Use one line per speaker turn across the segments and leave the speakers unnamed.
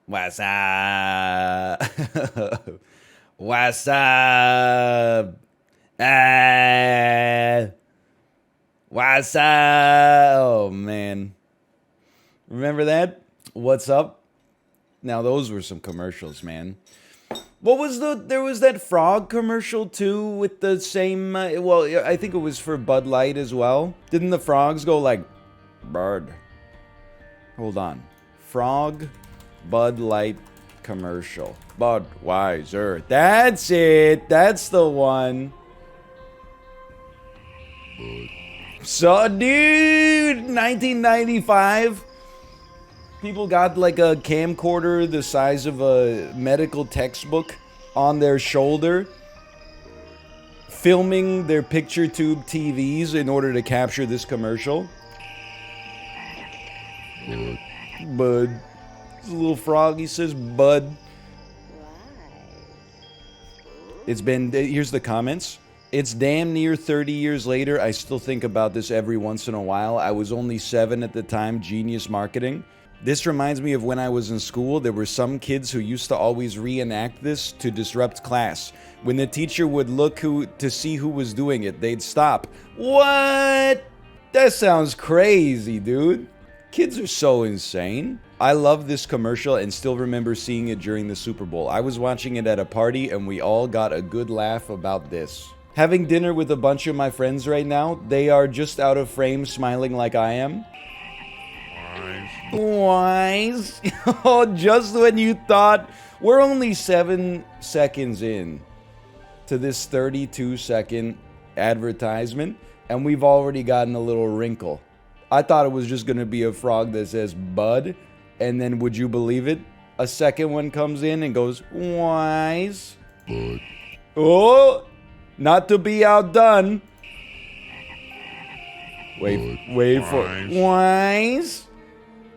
What's up? What's up? Ah, what's up? Oh man. Remember that? What's up? Now those were some commercials, man. What was there was that frog commercial too with the same well, I think it was for Bud Light as well. Didn't the frogs go like bird? Hold on. Frog Bud Light commercial. Budweiser. That's it. That's the one. So, dude, 1995. People got like a camcorder the size of a medical textbook on their shoulder, filming their picture tube TVs in order to capture this commercial. Bud. This little frog, he says, Bud. It's been, here's the comments. It's damn near 30 years later. I still think about this every once in a while. I was only 7 at the time. Genius marketing. This reminds me of when I was in school. There were some kids who used to always reenact this to disrupt class. When the teacher would look to see who was doing it, they'd stop. What? That sounds crazy, dude. Kids are so insane. I love this commercial and still remember seeing it during the Super Bowl. I was watching it at a party and we all got a good laugh about this. Having dinner with a bunch of my friends right now. They are just out of frame smiling like I am. Wise. Oh, just when you thought. We're only 7 seconds in to this 32-second advertisement and we've already gotten a little wrinkle. I thought it was just going to be a frog that says Bud, and then would you believe it? A second one comes in and goes, Wise. Bud. Oh, not to be outdone. Wait for it. Wise.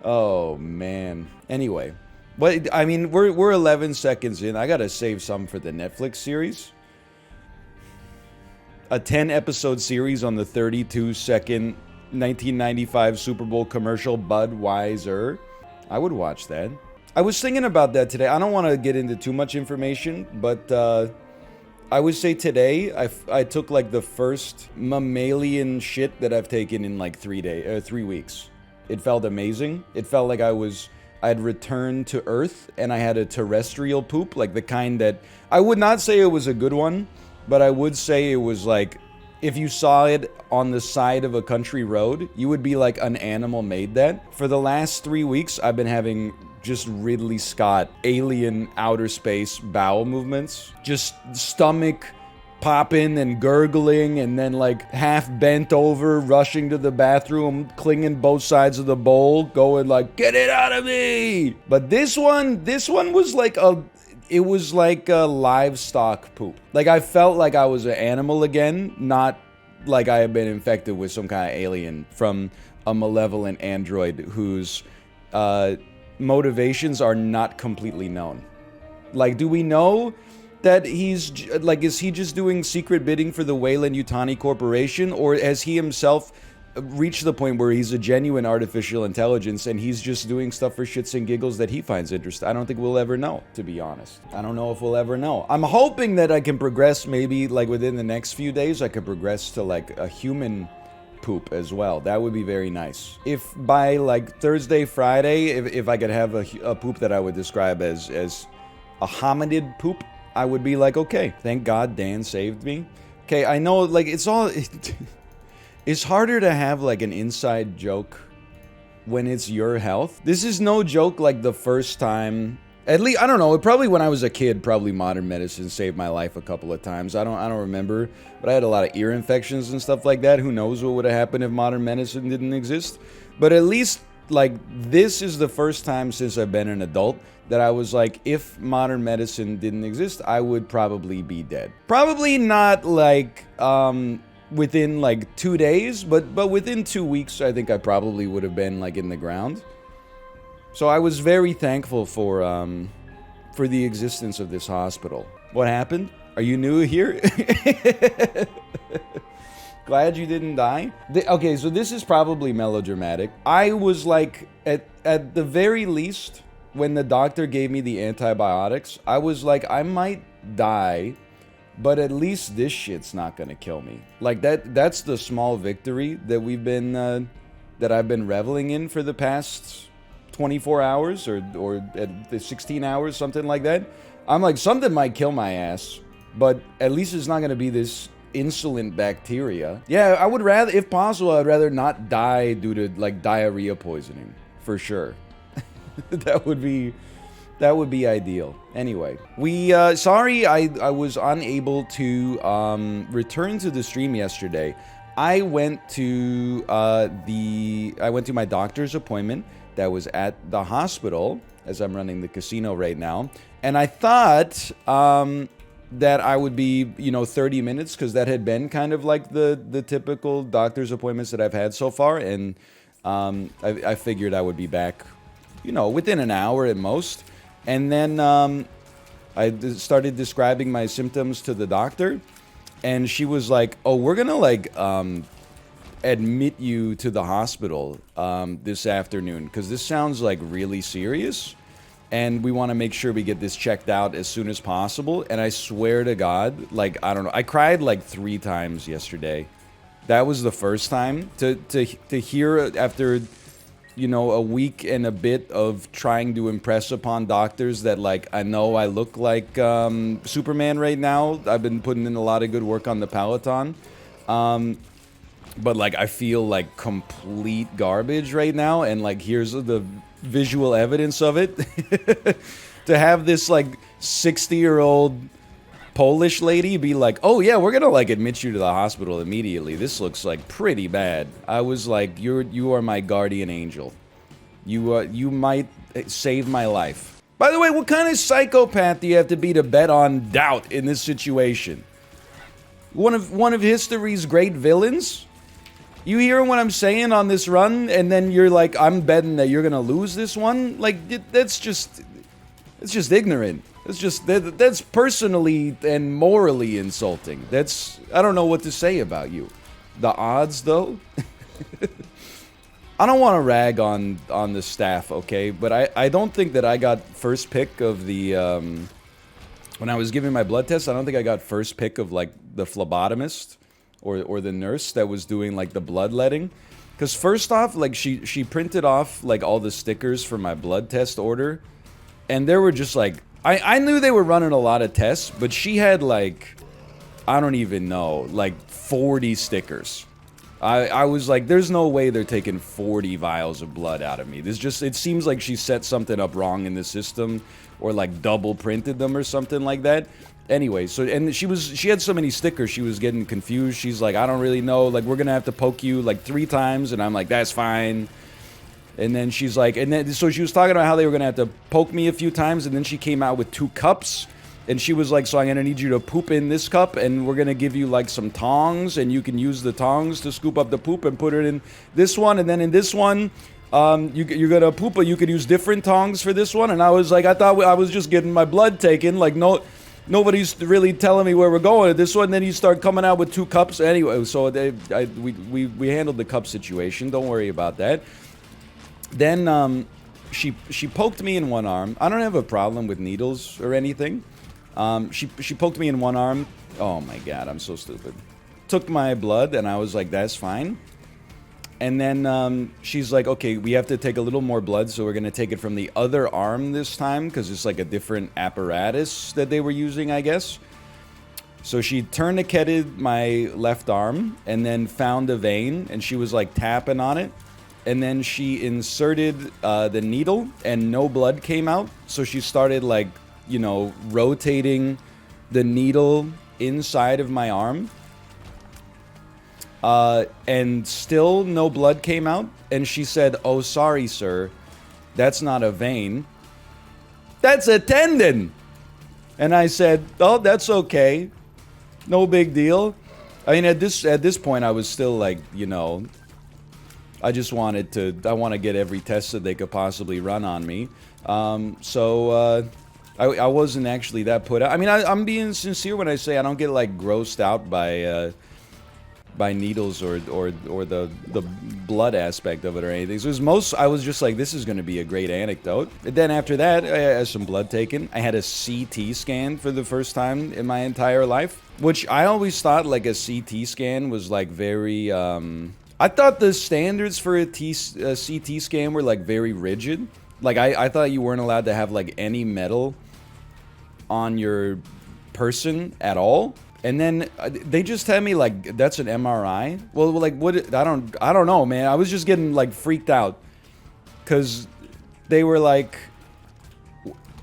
Oh, man. Anyway, but I mean, we're 11 seconds in. I got to save some for the Netflix series. A 10-episode series on the 32-second 1995 Super Bowl commercial, Budweiser. I would watch that. I was thinking about that today. I don't want to get into too much information, but I would say today I took like the first mammalian shit that I've taken in like 3 weeks. It felt amazing. It felt like I'd returned to Earth and I had a terrestrial poop, like the kind that I would not say it was a good one, but I would say it was like, if you saw it on the side of a country road, you would be like, an animal made that. For the last 3 weeks, I've been having just Ridley Scott, alien outer space bowel movements. Just stomach popping and gurgling and then like half bent over, rushing to the bathroom, clinging both sides of the bowl, going like, get it out of me! But this one was like it was like a livestock poop. Like I felt like I was an animal again, not like I had been infected with some kind of alien from a malevolent android whose motivations are not completely known. Like, do we know that he's like, is he just doing secret bidding for the Weyland-Yutani Corporation, or has he himself reached the point where he's a genuine artificial intelligence and he's just doing stuff for shits and giggles that he finds interesting? I don't think we'll ever know, to be honest. I don't know if we'll ever know. I'm hoping that I can progress, maybe like within the next few days, I could progress to like a human poop as well. That would be very nice. If by like Thursday, Friday, if I could have a poop that I would describe as a hominid poop, I would be like, okay, thank God Dan saved me. Okay, I know, like, it's harder to have like an inside joke when it's your health. This is no joke. Like the first time, at least, I don't know, probably when I was a kid, probably modern medicine saved my life a couple of times. I don't remember, but I had a lot of ear infections and stuff like that. Who knows what would have happened if modern medicine didn't exist? But at least, like, this is the first time since I've been an adult that I was like, if modern medicine didn't exist, I would probably be dead. Probably not like within like 2 days, but within 2 weeks, I think I probably would have been like in the ground. So I was very thankful for the existence of this hospital. What happened? Are you new here? Glad you didn't die. Okay, so this is probably melodramatic. I was like, at the very least, when the doctor gave me the antibiotics, I was like, I might die, but at least this shit's not gonna kill me. Like, that's the small victory that we've been, that I've been reveling in for the past 24 hours or 16 hours, something like that. I'm like, something might kill my ass, but at least it's not gonna be this insolent bacteria. Yeah, I would rather, if possible, I'd rather not die due to, like, diarrhea poisoning, for sure. That would be ideal. Anyway, sorry I was unable to return to the stream yesterday. I went to my doctor's appointment that was at the hospital, as I'm running the casino right now, and I thought that I would be, 30 minutes, because that had been kind of like the typical doctor's appointments that I've had so far, and I figured I would be back, within an hour at most. And then I started describing my symptoms to the doctor, and she was like, oh, we're gonna, like, admit you to the hospital this afternoon, because this sounds, like, really serious, and we want to make sure we get this checked out as soon as possible. And I swear to God, like, I don't know, I cried like 3 times yesterday. That was the first time to hear after, a week and a bit of trying to impress upon doctors that, like, I know I look like Superman right now. I've been putting in a lot of good work on the Peloton. But, like, I feel like complete garbage right now, and, like, here's the visual evidence of it. To have this, like, 60-year-old Polish lady be like, oh yeah, we're gonna, like, admit you to the hospital immediately. This looks, like, pretty bad. I was like, you are my guardian angel. You might save my life. By the way, what kind of psychopath do you have to be to bet on doubt in this situation? One of history's great villains? You hear what I'm saying on this run, and then you're like, I'm betting that you're gonna lose this one? Like, it's just ignorant. That's personally and morally insulting. I don't know what to say about you. The odds, though? I don't want to rag on the staff, okay? But I don't think that I got first pick of the, when I was giving my blood test, I don't think I got first pick of, like, the phlebotomist or the nurse that was doing, like, the bloodletting. Because first off, like, she printed off, like, all the stickers for my blood test order. And there were just, like, I knew they were running a lot of tests, but she had, like, I don't even know, like, 40 stickers. I was like, there's no way they're taking 40 vials of blood out of me. It seems like she set something up wrong in the system, or, like, double printed them or something like that. Anyway, and she had so many stickers, she was getting confused. She's like, I don't really know, like, we're gonna have to poke you, like, 3 times, and I'm like, that's fine. And then she's like, so she was talking about how they were gonna have to poke me a few times, and then she came out with 2 cups, and she was like, so I'm gonna need you to poop in this cup, and we're gonna give you, like, some tongs, and you can use the tongs to scoop up the poop and put it in this one, and then in this one, you're gonna poop, but you could use different tongs for this one. And I was like, I thought I was just getting my blood taken, like, nobody's really telling me where we're going at this one. And then you start coming out with 2 cups. Anyway, so we handled the cup situation. Don't worry about that. Then she poked me in one arm. I don't have a problem with needles or anything. She poked me in one arm. Oh my God, I'm so stupid. Took my blood, and I was like, that's fine. And then she's like, okay, we have to take a little more blood, so we're going to take it from the other arm this time, because it's like a different apparatus that they were using, I guess. So she tourniqueted my left arm, and then found a vein, and she was like tapping on it. And then she inserted the needle, and no blood came out. So she started, like, rotating the needle inside of my arm. And still no blood came out. And she said, oh, sorry, sir. That's not a vein. That's a tendon. And I said, oh, that's okay. No big deal. I mean, at this point, I was still like, I want to get every test that they could possibly run on me. So I wasn't actually that put out. I mean, I'm being sincere when I say I don't get, like, grossed out by by needles or the blood aspect of it or anything. So it was I was just like, this is going to be a great anecdote. And then after that, I had some blood taken. I had a CT scan for the first time in my entire life, which I always thought like a CT scan was like very, I thought the standards for a CT scan were like very rigid. Like I thought you weren't allowed to have like any metal on your person at all. And then they just tell me like that's an MRI. Well, like what? I don't know, man. I was just getting like freaked out because they were like,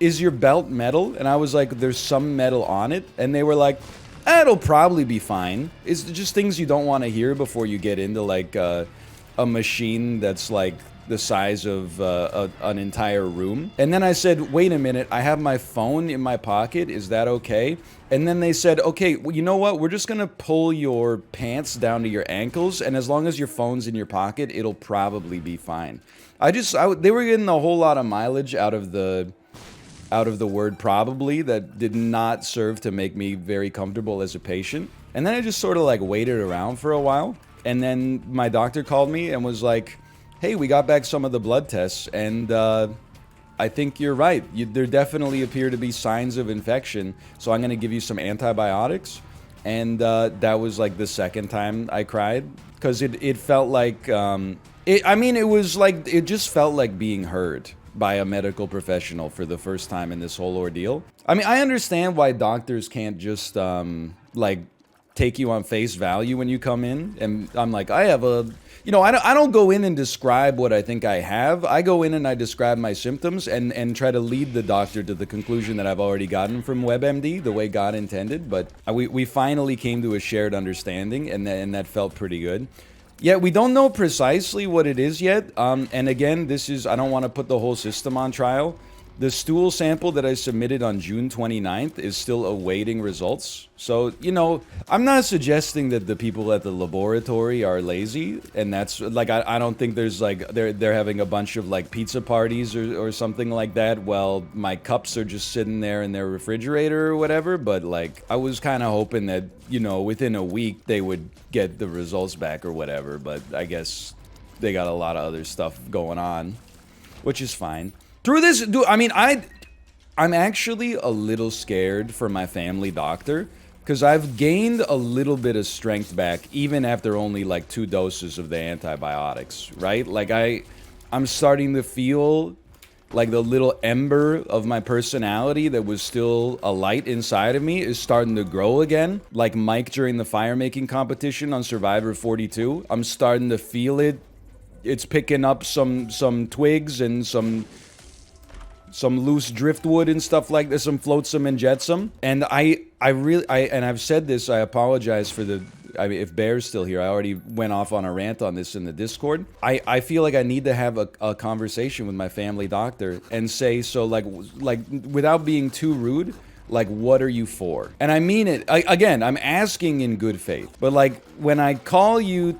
"Is your belt metal?" And I was like, "There's some metal on it." And they were like, "It'll probably be fine." It's just things you don't want to hear before you get into like a machine that's like the size of an entire room. And then I said, wait a minute, I have my phone in my pocket, is that okay? And then they said, okay, well, you know what, we're just gonna pull your pants down to your ankles, and as long as your phone's in your pocket, it'll probably be fine. They were getting a whole lot of mileage out of the word probably that did not serve to make me very comfortable as a patient. And then I just sort of like waited around for a while, and then my doctor called me and was like, hey, we got back some of the blood tests, and I think you're right. There definitely appear to be signs of infection, so I'm going to give you some antibiotics. And that was like the second time I cried, because it felt like, it just felt like being heard by a medical professional for the first time in this whole ordeal. I mean, I understand why doctors can't just, take you on face value when you come in. And I'm like, I have a... I don't go in and describe what I think I have. I go in and I describe my symptoms and try to lead the doctor to the conclusion that I've already gotten from WebMD, the way God intended. But we finally came to a shared understanding, and that felt pretty good. Yeah, we don't know precisely what it is yet. And again, I don't want to put the whole system on trial. The stool sample that I submitted on June 29th is still awaiting results. So, I'm not suggesting that the people at the laboratory are lazy, and that's like, I don't think there's like, they're having a bunch of like pizza parties or something like that. Well, my cups are just sitting there in their refrigerator or whatever, but like, I was kind of hoping that, within a week they would get the results back or whatever, but I guess they got a lot of other stuff going on, which is fine. Through this, I'm actually a little scared for my family doctor, because I've gained a little bit of strength back even after only like 2 doses of the antibiotics, right? Like I'm starting to feel like the little ember of my personality that was still a light inside of me is starting to grow again. Like Mike during the fire making competition on Survivor 42, I'm starting to feel it. It's picking up some twigs and some loose driftwood and stuff like this, some flotsam and jetsam. And I've said this, I apologize for if Bear's still here, I already went off on a rant on this in the Discord. I feel like I need to have a conversation with my family doctor and say, so like without being too rude, like, what are you for? And I mean it, again, I'm asking in good faith, but like, when I call you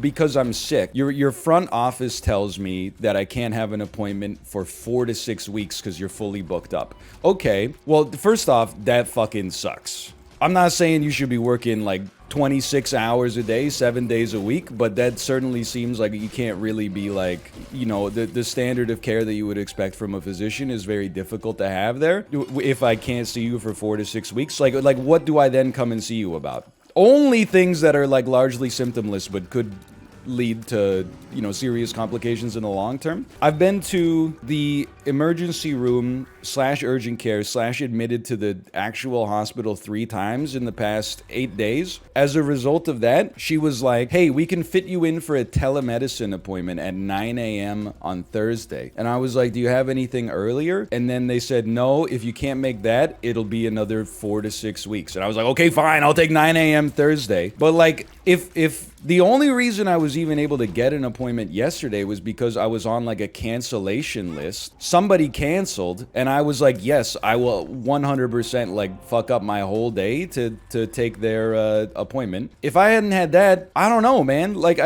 because I'm sick, your front office tells me that I can't have an appointment for 4 to 6 weeks because you're fully booked up. Okay, well, first off, that fucking sucks. I'm not saying you should be working like 26 hours a day, 7 days a week, but that certainly seems like you can't really be like, the standard of care that you would expect from a physician is very difficult to have there. If I can't see you for 4 to 6 weeks, like what do I then come and see you about? Only things that are like largely symptomless but could lead to, serious complications in the long term. I've been to the emergency room / urgent care / admitted to the actual hospital 3 times in the past 8 days. As a result of that, she was like, hey, we can fit you in for a telemedicine appointment at 9 a.m. on Thursday. And I was like, do you have anything earlier? And then they said, no, if you can't make that, it'll be another 4 to 6 weeks. And I was like, okay, fine, I'll take 9 a.m. Thursday. But like, if the only reason I was even able to get an appointment yesterday was because I was on like a cancellation list. Somebody canceled, and I was like, yes, I will 100% like fuck up my whole day to take their appointment. If I hadn't had that, I don't know, man. Like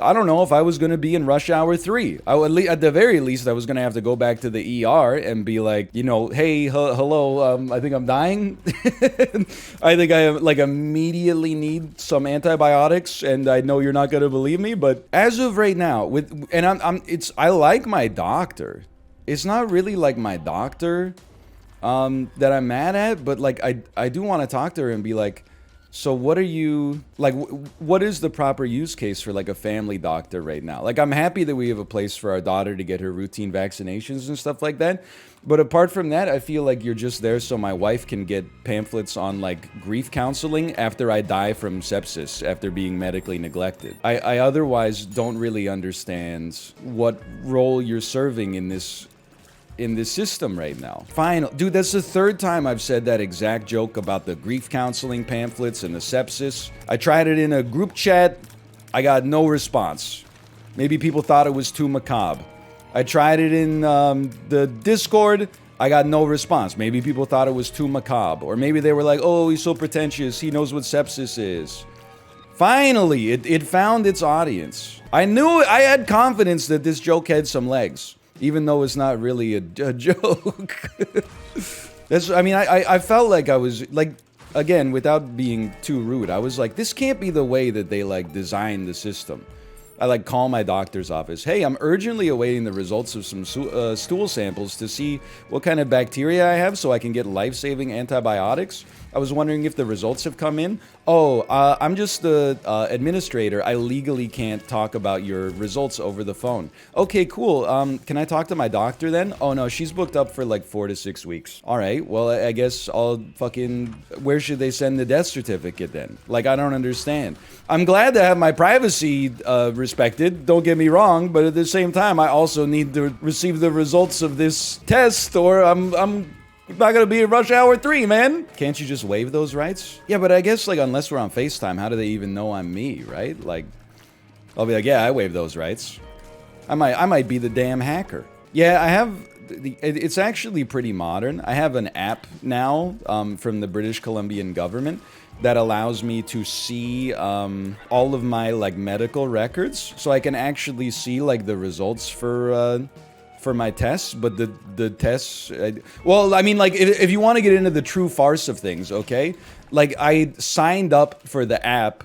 I don't know if I was going to be in rush hour 3. At the very least, I was going to have to go back to the ER and be like, you know, hey, hello, I think I'm dying. I think I like immediately need some antibiotics, and I know you're not going to believe me, but as of right now, I like my doctor. It's not really like my doctor that I'm mad at, but like I do want to talk to her and be like, so what are you, like, what is the proper use case for like a family doctor right now? Like, I'm happy that we have a place for our daughter to get her routine vaccinations and stuff like that. But apart from that, I feel like you're just there so my wife can get pamphlets on like grief counseling after I die from sepsis after being medically neglected. I otherwise don't really understand what role you're serving in this system right now. Fine, dude, that's the 3rd time I've said that exact joke about the grief counseling pamphlets and the sepsis. I tried it in a group chat. I got no response. Maybe people thought it was too macabre. I tried it in the Discord. I got no response. Maybe people thought it was too macabre. Or maybe they were like, oh, he's so pretentious. He knows what sepsis is. Finally, it found its audience. I had confidence that this joke had some legs. Even though it's not really a joke. I felt like I was, like, again, without being too rude, I was like, this can't be the way that they, like, designed the system. I, like, call my doctor's office. Hey, I'm urgently awaiting the results of some stool samples to see what kind of bacteria I have so I can get life-saving antibiotics. I was wondering if the results have come in. Oh, I'm just the administrator. I legally can't talk about your results over the phone. Okay, cool. Can I talk to my doctor then? Oh no, she's booked up for like 4 to 6 weeks. All right, well, I guess I'll fucking... Where should they send the death certificate then? Like, I don't understand. I'm glad to have my privacy respected, don't get me wrong, but at the same time, I also need to receive the results of this test or I'm not gonna be in rush hour 3, man. Can't you just waive those rights? Yeah, but I guess, like, unless we're on FaceTime, how do they even know I'm me, right? Like, I'll be like, yeah, I waive those rights. I might be the damn hacker. Yeah, I have... It's actually pretty modern. I have an app now from the British Columbian government that allows me to see all of my, like, medical records. So I can actually see, like, the results for my tests, but the tests... well, I mean, like, if you want to get into the true farce of things, okay? Like, I signed up for the app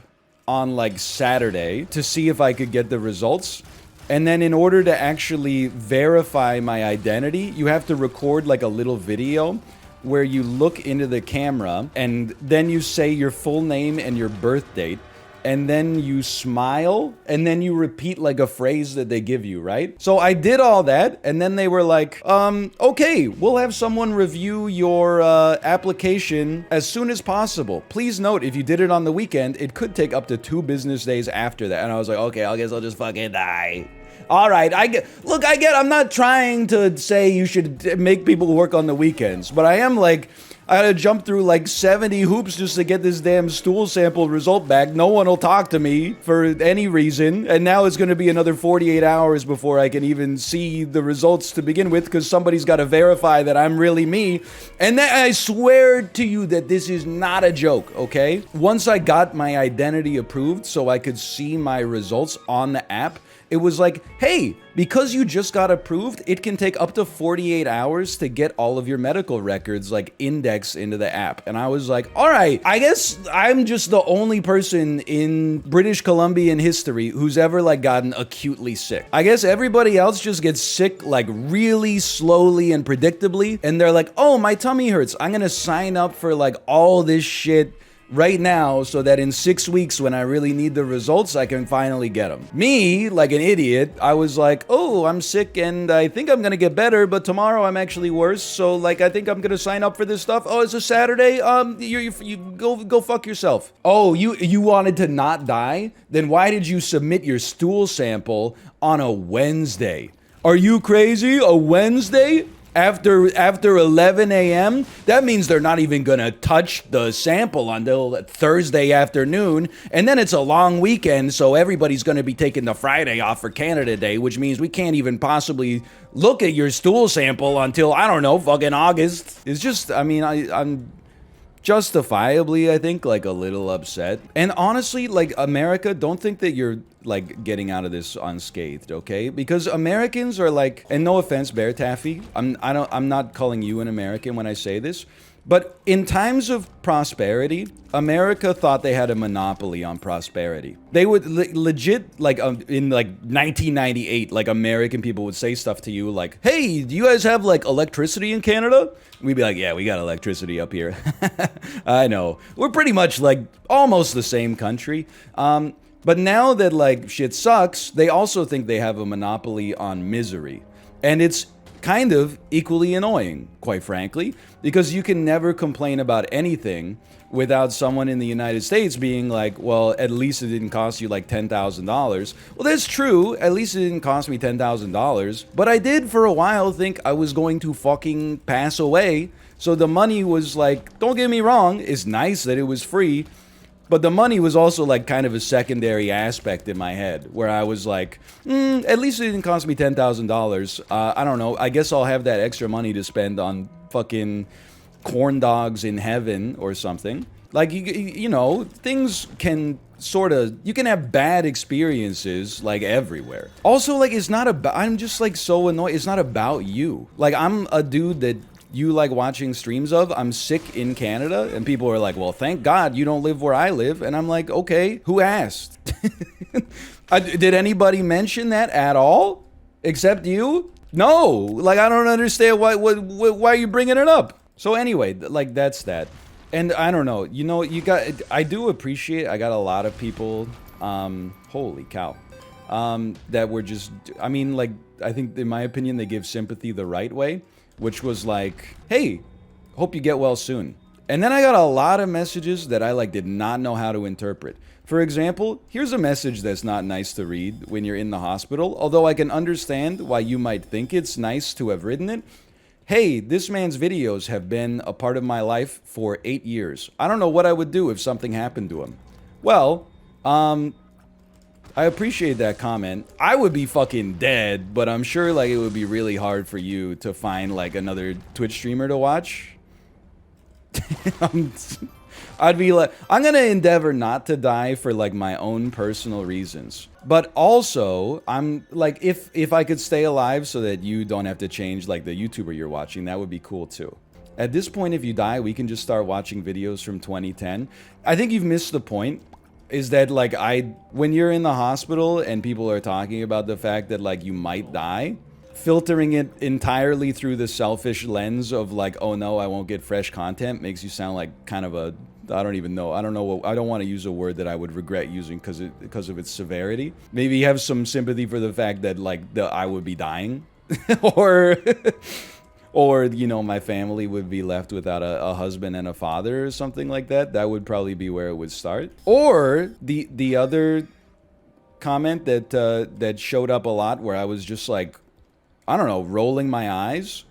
on, like, Saturday to see if I could get the results. And then in order to actually verify my identity, you have to record, like, a little video where you look into the camera and then you say your full name and your birth date. And then you smile, and then you repeat like a phrase that they give you, right? So I did all that, and then they were like, okay, we'll have someone review your application as soon as possible. Please note, if you did it on the weekend, it could take up to 2 business days after that. And I was like, okay, I guess I'll just fucking die. All right, I'm not trying to say you should make people work on the weekends, but I am like... I had to jump through like 70 hoops just to get this damn stool sample result back. No one will talk to me for any reason. And now it's going to be another 48 hours before I can even see the results to begin with, because somebody's got to verify that I'm really me. And I swear to you that this is not a joke, okay? Once I got my identity approved so I could see my results on the app, it was like, hey, because you just got approved, it can take up to 48 hours to get all of your medical records, like, indexed into the app. And I was like, all right, I guess I'm just the only person in British Columbian history who's ever, like, gotten acutely sick. I guess everybody else just gets sick, like, really slowly and predictably. And they're like, oh, my tummy hurts. I'm gonna sign up for, like, all this shit right now so that in 6 weeks when I really need the results, I can finally get them. Me, like an idiot, I was like, oh, I'm sick and I think I'm gonna get better, but tomorrow I'm actually worse, so like I think I'm gonna sign up for this stuff. Oh, it's a Saturday? You go fuck yourself. Oh, you wanted to not die? Then why did you submit your stool sample on a Wednesday? Are you crazy? A Wednesday? After 11 a.m., that means they're not even gonna touch the sample until Thursday afternoon, and then it's a long weekend, so everybody's gonna be taking the Friday off for Canada Day, which means we can't even possibly look at your stool sample until, I don't know, fucking August. It's just, I mean, I'm justifiably, I think, like a little upset. And honestly, like, America, don't think that you're like getting out of this unscathed, okay? Because Americans are like, and no offense, Bear Taffy, I'm not calling you an American when I say this, but in times of prosperity, America thought they had a monopoly on prosperity. They would legit, like in like 1998, like American people would say stuff to you like, hey, do you guys have like electricity in Canada? We'd be like, yeah, we got electricity up here. I know. We're pretty much like almost the same country. But now that like shit sucks, they also think they have a monopoly on misery. And it's kind of equally annoying, quite frankly, because you can never complain about anything without someone in the United States being like, well, at least it didn't cost you like $10,000. Well, that's true. At least it didn't cost me $10,000. But I did for a while think I was going to fucking pass away. So the money was like, don't get me wrong, it's nice that it was free. But the money was also like kind of a secondary aspect in my head where I was like, at least it didn't cost me $10,000. I don't know. I guess I'll have that extra money to spend on fucking corn dogs in heaven or something. Like, you know, things can sort of, you can have bad experiences like everywhere. Also, like, it's not about, I'm just like so annoyed. It's not about you. Like, I'm a dude that you like watching streams of. I'm sick in Canada, and people are like, well, thank God you don't live where I live. And I'm like, okay, who asked? Did anybody mention that at all? Except you? No. Like, I don't understand why are you bringing it up? So anyway, like, that's that. And I don't know, you know, I do appreciate, I got a lot of people, holy cow, that were just, I mean, like, I think in my opinion, they give sympathy the right way. Which was like, hey, hope you get well soon. And then I got a lot of messages that I like did not know how to interpret. For example, here's a message that's not nice to read when you're in the hospital, although I can understand why you might think it's nice to have written it. Hey, this man's videos have been a part of my life for 8 years. I don't know what I would do if something happened to him. Well, I appreciate that comment. I would be fucking dead, but I'm sure like it would be really hard for you to find like another Twitch streamer to watch. I'd be like, I'm gonna endeavor not to die for like my own personal reasons. But also, I'm like, if I could stay alive so that you don't have to change like the YouTuber you're watching, that would be cool too. At this point, if you die, we can just start watching videos from 2010. I think you've missed the point. Is that like when you're in the hospital and people are talking about the fact that like you might die, filtering it entirely through the selfish lens of like, oh no, I won't get fresh content makes you sound like kind of a, I don't even know. I don't want to use a word that I would regret using because of its severity. Maybe you have some sympathy for the fact that like I would be dying or, you know, my family would be left without a husband and a father or something like that. That would probably be where it would start. Or the other comment that showed up a lot where I was just like, I don't know, rolling my eyes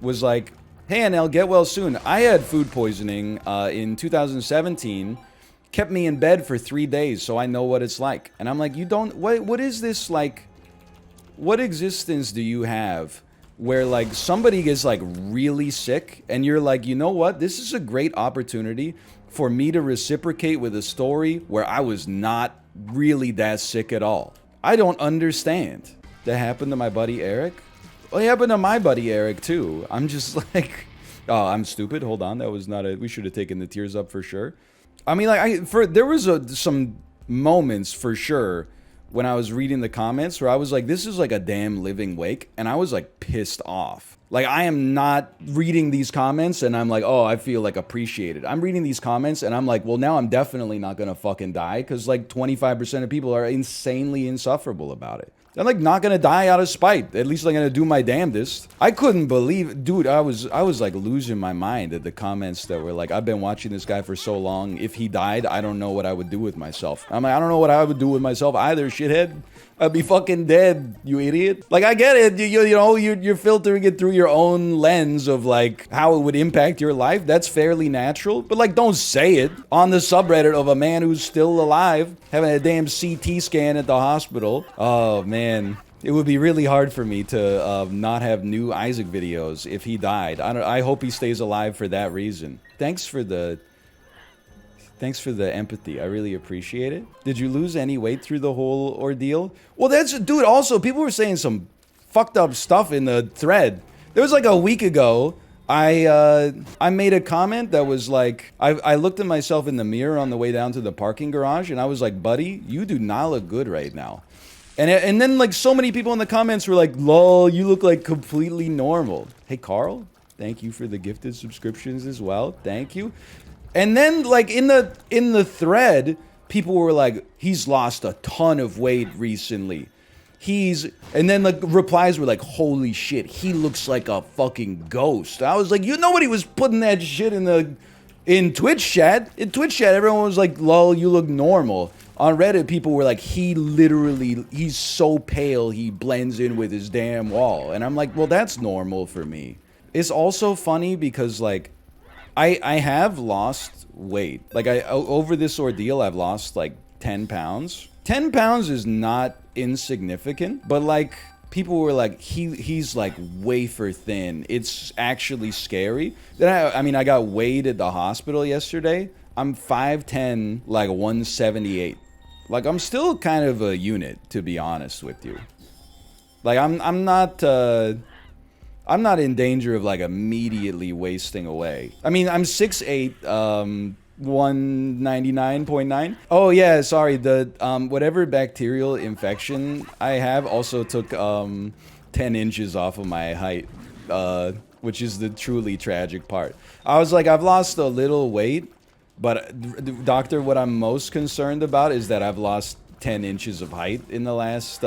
was like, hey, Anel, get well soon. I had food poisoning in 2017. Kept me in bed for 3 days, so I know what it's like. And I'm like, you don't, what is this like, what existence do you have where like somebody gets like really sick and you're like, you know what, this is a great opportunity for me to reciprocate with a story where I was not really that sick at all. I don't understand. That happened to my buddy Eric. Well, it happened to my buddy Eric too. I'm just like, oh, I'm stupid. Hold on, that was not a, we should have taken the tears up for sure. I mean, like there was some moments for sure when I was reading the comments where I was like, this is like a damn living wake, and I was like pissed off. Like, I am not reading these comments and I'm like, oh, I feel like appreciated. I'm reading these comments and I'm like, well, now I'm definitely not gonna fucking die because like 25% of people are insanely insufferable about it. I'm like not gonna die out of spite. At least I'm gonna do my damnedest. I couldn't believe, dude, I was like losing my mind at the comments that were like, I've been watching this guy for so long. If he died, I don't know what I would do with myself. I'm like, I don't know what I would do with myself either, shithead. I'd be fucking dead, you idiot. Like, I get it, you know, you're filtering it through your own lens of like how it would impact your life. That's fairly natural, but like, don't say it on the subreddit of a man who's still alive, having a damn CT scan at the hospital. Oh man, it would be really hard for me to not have new Isaac videos if he died. I hope he stays alive for that reason. Thanks for the Thanks for the empathy. I really appreciate it. Did you lose any weight through the whole ordeal? Well, that's, dude, also, people were saying some fucked up stuff in the thread. There was like a week ago, I made a comment that was like, I looked at myself in the mirror on the way down to the parking garage, and I was like, buddy, you do not look good right now. And then like so many people in the comments were like, lol, you look like completely normal. Hey, Carl, thank you for the gifted subscriptions as well. Thank you. And then, like, in the thread, people were like, he's lost a ton of weight recently. And then, like, replies were like, holy shit, he looks like a fucking ghost. I was like, nobody was putting that shit in Twitch chat. In Twitch chat, everyone was like, lol, you look normal. On Reddit, people were like, he's so pale, he blends in with his damn wall. And I'm like, well, that's normal for me. It's also funny because, like, I have lost weight. Like, over this ordeal, I've lost like 10 pounds. 10 pounds is not insignificant, but like, people were like, he's like wafer thin. It's actually scary. Then I got weighed at the hospital yesterday. I'm 5'10", like 178. Like, I'm still kind of a unit, to be honest with you. Like, I'm not in danger of like immediately wasting away. I mean, I'm 6'8", 199.9. Oh yeah, sorry. The whatever bacterial infection I have also took 10 inches off of my height, which is the truly tragic part. I was like, I've lost a little weight, but doctor, what I'm most concerned about is that I've lost 10 inches of height in the last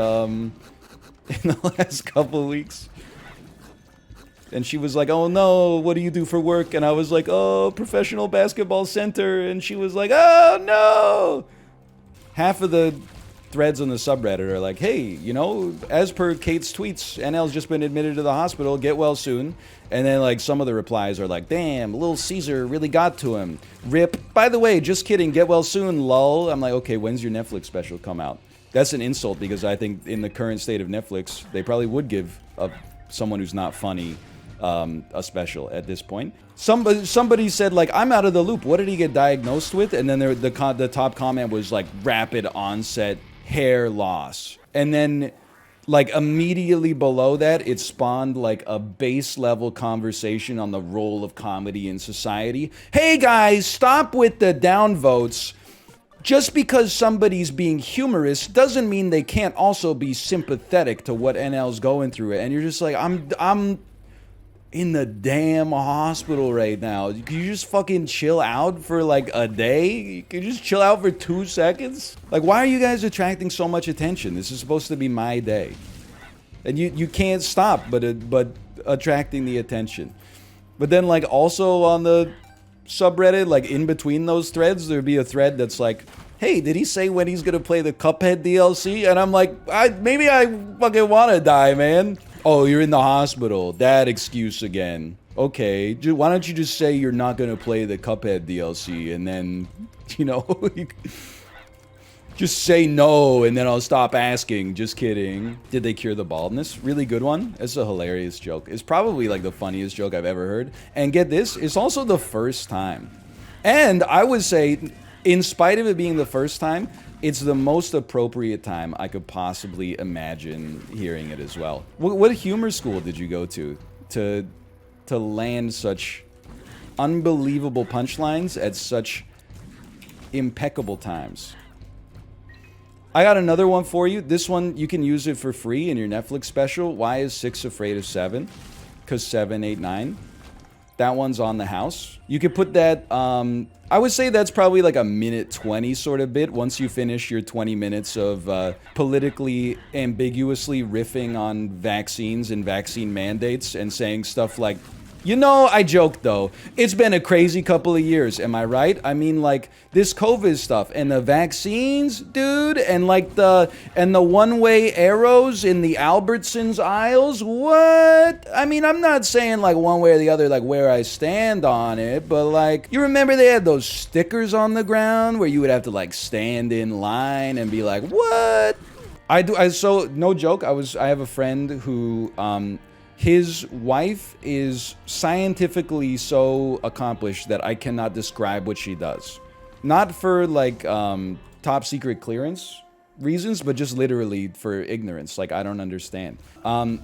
couple of weeks. And she was like, oh no, what do you do for work? And I was like, oh, professional basketball center. And she was like, oh no. Half of the threads on the subreddit are like, hey, as per Kate's tweets, NL's just been admitted to the hospital, get well soon. And then like some of the replies are like, damn, Little Caesar really got to him. Rip. By the way, just kidding, get well soon, lol. I'm like, okay, when's your Netflix special come out? That's an insult because I think in the current state of Netflix, they probably would give someone who's not funny a special at this point. Somebody said like, I'm out of the loop. What did he get diagnosed with? And then the top comment was like, rapid onset hair loss. And then like immediately below that, it spawned like a base level conversation on the role of comedy in society. Hey guys, stop with the downvotes. Just because somebody's being humorous doesn't mean they can't also be sympathetic to what NL's going through. And you're just like, I'm in the damn hospital right now. Can you just fucking chill out for like a day? Can you just chill out for 2 seconds? Like, why are you guys attracting so much attention? This is supposed to be my day. And you can't stop but attracting the attention. But then like also on the subreddit, like in between those threads, there'd be a thread that's like, hey, did he say when he's gonna play the Cuphead DLC? And I'm like, maybe I fucking wanna die, man. Oh, you're in the hospital. That excuse again. Okay, why don't you just say you're not gonna play the Cuphead DLC and then, just say no and then I'll stop asking. Just kidding. Did they cure the baldness? Really good one. It's a hilarious joke. It's probably like the funniest joke I've ever heard. And get this, it's also the first time. And I would say, in spite of it being the first time, it's the most appropriate time I could possibly imagine hearing it as well. What humor school did you go to land such unbelievable punchlines at such impeccable times? I got another one for you. This one, you can use it for free in your Netflix special. Why is 6 afraid of 7? Because 7, 8, 9. That one's on the house. You could put that, I would say that's probably like a minute 20 sort of bit once you finish your 20 minutes of politically ambiguously riffing on vaccines and vaccine mandates and saying stuff like, I joked though. It's been a crazy couple of years, am I right? I mean, like, this COVID stuff and the vaccines, dude, and like the one-way arrows in the Albertsons aisles. What? I mean, I'm not saying like one way or the other, like where I stand on it, but like, you remember they had those stickers on the ground where you would have to like stand in line and be like, what? So no joke. I have a friend who, his wife is scientifically so accomplished that I cannot describe what she does. Not for like top secret clearance reasons, but just literally for ignorance. Like, I don't understand.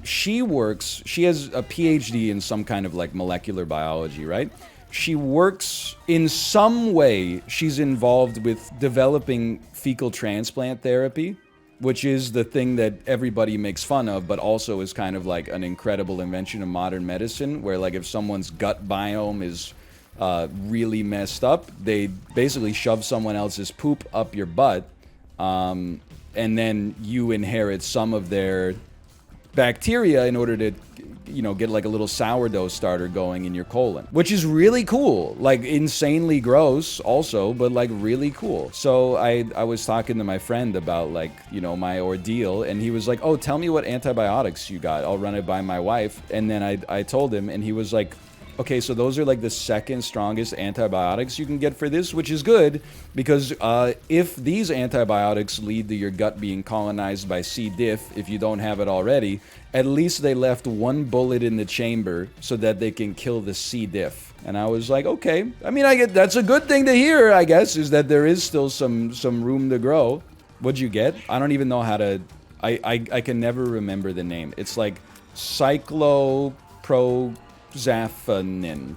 She has a PhD in some kind of like molecular biology, right? She works in some way, she's involved with developing fecal transplant therapy, which is the thing that everybody makes fun of, but also is kind of like an incredible invention of modern medicine, where like if someone's gut biome is really messed up, they basically shove someone else's poop up your butt, and then you inherit some of their bacteria in order to, you know, get like a little sourdough starter going in your colon, which is really cool. Like, insanely gross also, but like really cool. So I was talking to my friend about, like, you know, my ordeal, and he was like, oh, tell me what antibiotics you got, I'll run it by my wife. And then I told him, and he was like, okay, so those are like the second strongest antibiotics you can get for this, which is good, because if these antibiotics lead to your gut being colonized by C. diff, if you don't have it already, at least they left one bullet in the chamber so that they can kill the C. diff. And I was like, okay. I mean, that's a good thing to hear, I guess, is that there is still some room to grow. What'd you get? I don't even know how to... I can never remember the name. It's like cyclopro... Zafanin.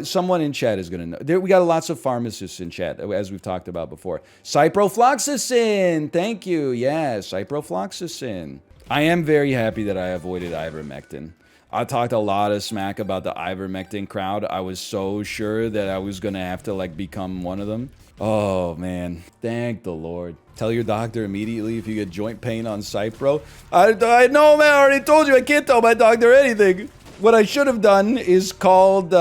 Someone in chat is gonna know. We got lots of pharmacists in chat, as we've talked about before. Ciprofloxacin! Thank you. Yes, ciprofloxacin. I am very happy that I avoided ivermectin. I talked a lot of smack about the ivermectin crowd. I was so sure that I was gonna have to, like, become one of them. Oh, man. Thank the Lord. Tell your doctor immediately if you get joint pain on Cipro. I know, man. I already told you I can't tell my doctor anything. What I should have done is called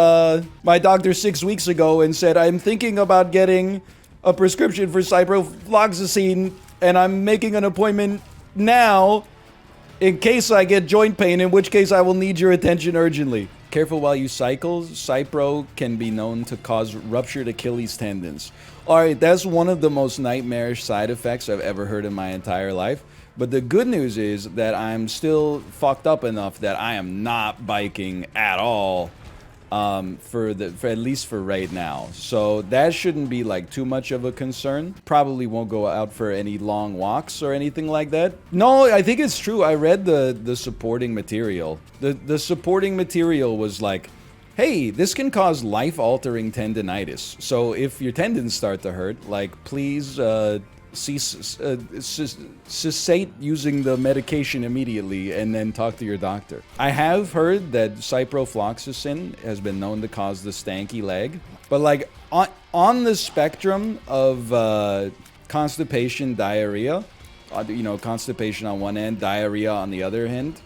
my doctor 6 weeks ago and said, I'm thinking about getting a prescription for ciprofloxacin, and I'm making an appointment now in case I get joint pain, in which case I will need your attention urgently. Careful while you cycle. Cipro can be known to cause ruptured Achilles tendons. Alright, that's one of the most nightmarish side effects I've ever heard in my entire life. But the good news is that I'm still fucked up enough that I am not biking at all, for at least for right now. So that shouldn't be like too much of a concern. Probably won't go out for any long walks or anything like that. No, I think it's true. I read the supporting material. The supporting material was like, hey, this can cause life-altering tendinitis. So if your tendons start to hurt, like, please cessate using the medication immediately and then talk to your doctor. I have heard that ciprofloxacin has been known to cause the stanky leg, but like on the spectrum of constipation, diarrhea, you know, constipation on one end, diarrhea on the other end,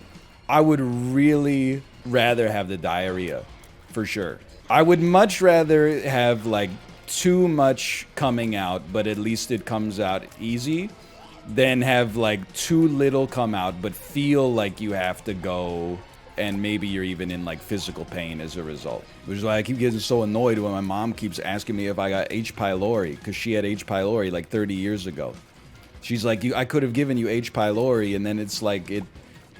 I would really rather have the diarrhea, for sure. I would much rather have like too much coming out, but at least it comes out easy, than have like too little come out, but feel like you have to go, and maybe you're even in like physical pain as a result. Which is why I keep getting so annoyed when my mom keeps asking me if I got H. pylori, because she had H. pylori like 30 years ago. She's like, I could have given you H. pylori, and then it's like,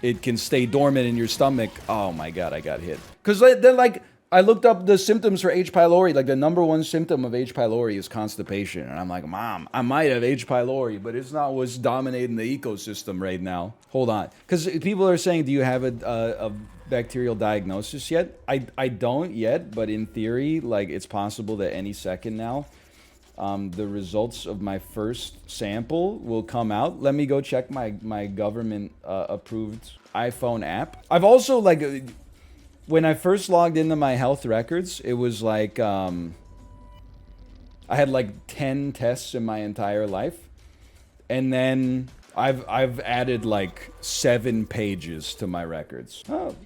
it can stay dormant in your stomach. Oh my god, I got hit. Because then, like, I looked up the symptoms for H. pylori. Like, the #1 symptom of H. pylori is constipation. And I'm like, Mom, I might have H. pylori, but it's not what's dominating the ecosystem right now. Hold on. Because people are saying, do you have a bacterial diagnosis yet? I don't yet, but in theory, like, it's possible that any second now, the results of my first sample will come out. Let me go check my government approved iPhone app. I've also, like... When I first logged into my health records, it was like, I had like 10 tests in my entire life. And then I've added like 7 pages to my records. Oh,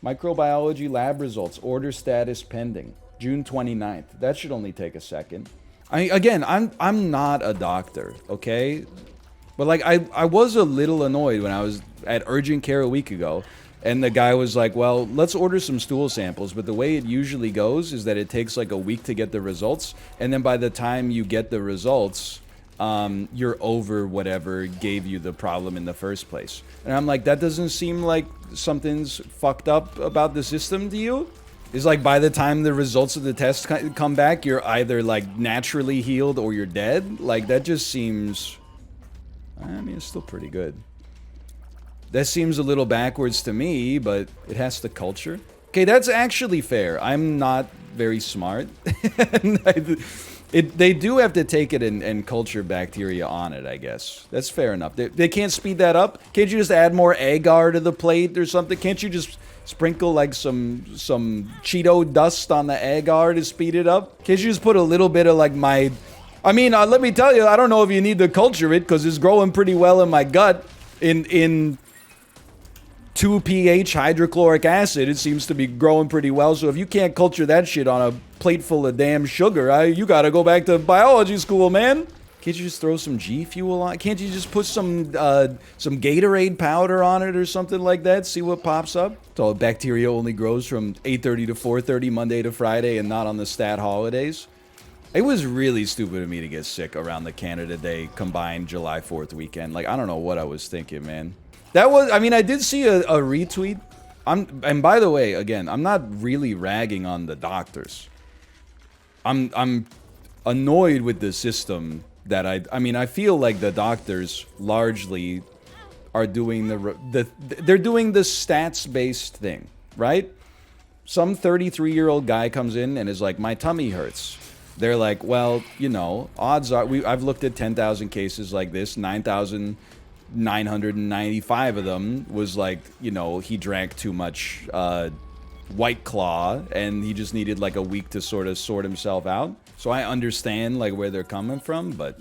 microbiology lab results, order status pending, June 29th. That should only take a second. I'm not a doctor, okay? But like, I was a little annoyed when I was at urgent care a week ago. And the guy was like, well, let's order some stool samples. But the way it usually goes is that it takes like a week to get the results. And then by the time you get the results, you're over whatever gave you the problem in the first place. And I'm like, that doesn't seem like something's fucked up about the system to you? It's like by the time the results of the test come back, you're either like naturally healed or you're dead. Like that just seems, I mean, it's still pretty good. That seems a little backwards to me, but it has the culture. Okay, that's actually fair. I'm not very smart. They do have to take it and culture bacteria on it, I guess. That's fair enough. They can't speed that up? Can't you just add more agar to the plate or something? Can't you just sprinkle like some Cheeto dust on the agar to speed it up? Can't you just put a little bit of like my... I mean, let me tell you, I don't know if you need to culture it because it's growing pretty well in my gut. In 2 pH hydrochloric acid, it seems to be growing pretty well. So if you can't culture that shit on a plate full of damn sugar, you gotta go back to biology school, man. Can't you just throw some G Fuel on? Can't you just put some Gatorade powder on it or something like that? See what pops up? So bacteria only grows from 8:30 to 4:30 Monday to Friday and not on the stat holidays. It was really stupid of me to get sick around the Canada Day combined July 4th weekend. Like, I don't know what I was thinking, man. That was, I mean, I did see a retweet. And by the way, again, I'm not really ragging on the doctors. I'm annoyed with the system that I mean, I feel like the doctors largely are doing they're doing the stats-based thing, right? Some 33-year-old guy comes in and is like, my tummy hurts. They're like, well, you know, odds are, I've looked at 10,000 cases like this, 9,995 of them was like, you know, he drank too much White Claw and he just needed like a week to sort of sort himself out. So I understand like where they're coming from, but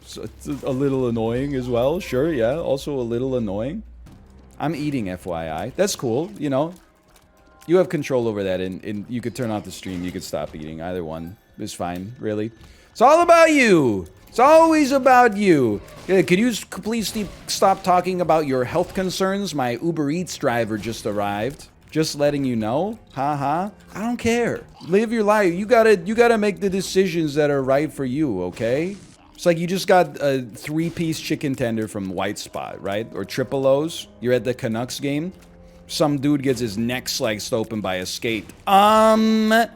so it's a little annoying as well. Sure, yeah, also a little annoying. I'm eating, FYI. That's cool, you know. You have control over that, and you could turn off the stream, you could stop eating. Either one is fine, really. It's all about you. It's always about you. Could you please stop talking about your health concerns? My Uber Eats driver just arrived. Just letting you know. Haha. I don't care. Live your life. You gotta make the decisions that are right for you, okay? It's like you just got a 3-piece chicken tender from White Spot, right? Or Triple O's. You're at the Canucks game. Some dude gets his neck sliced open by a skate. Refs,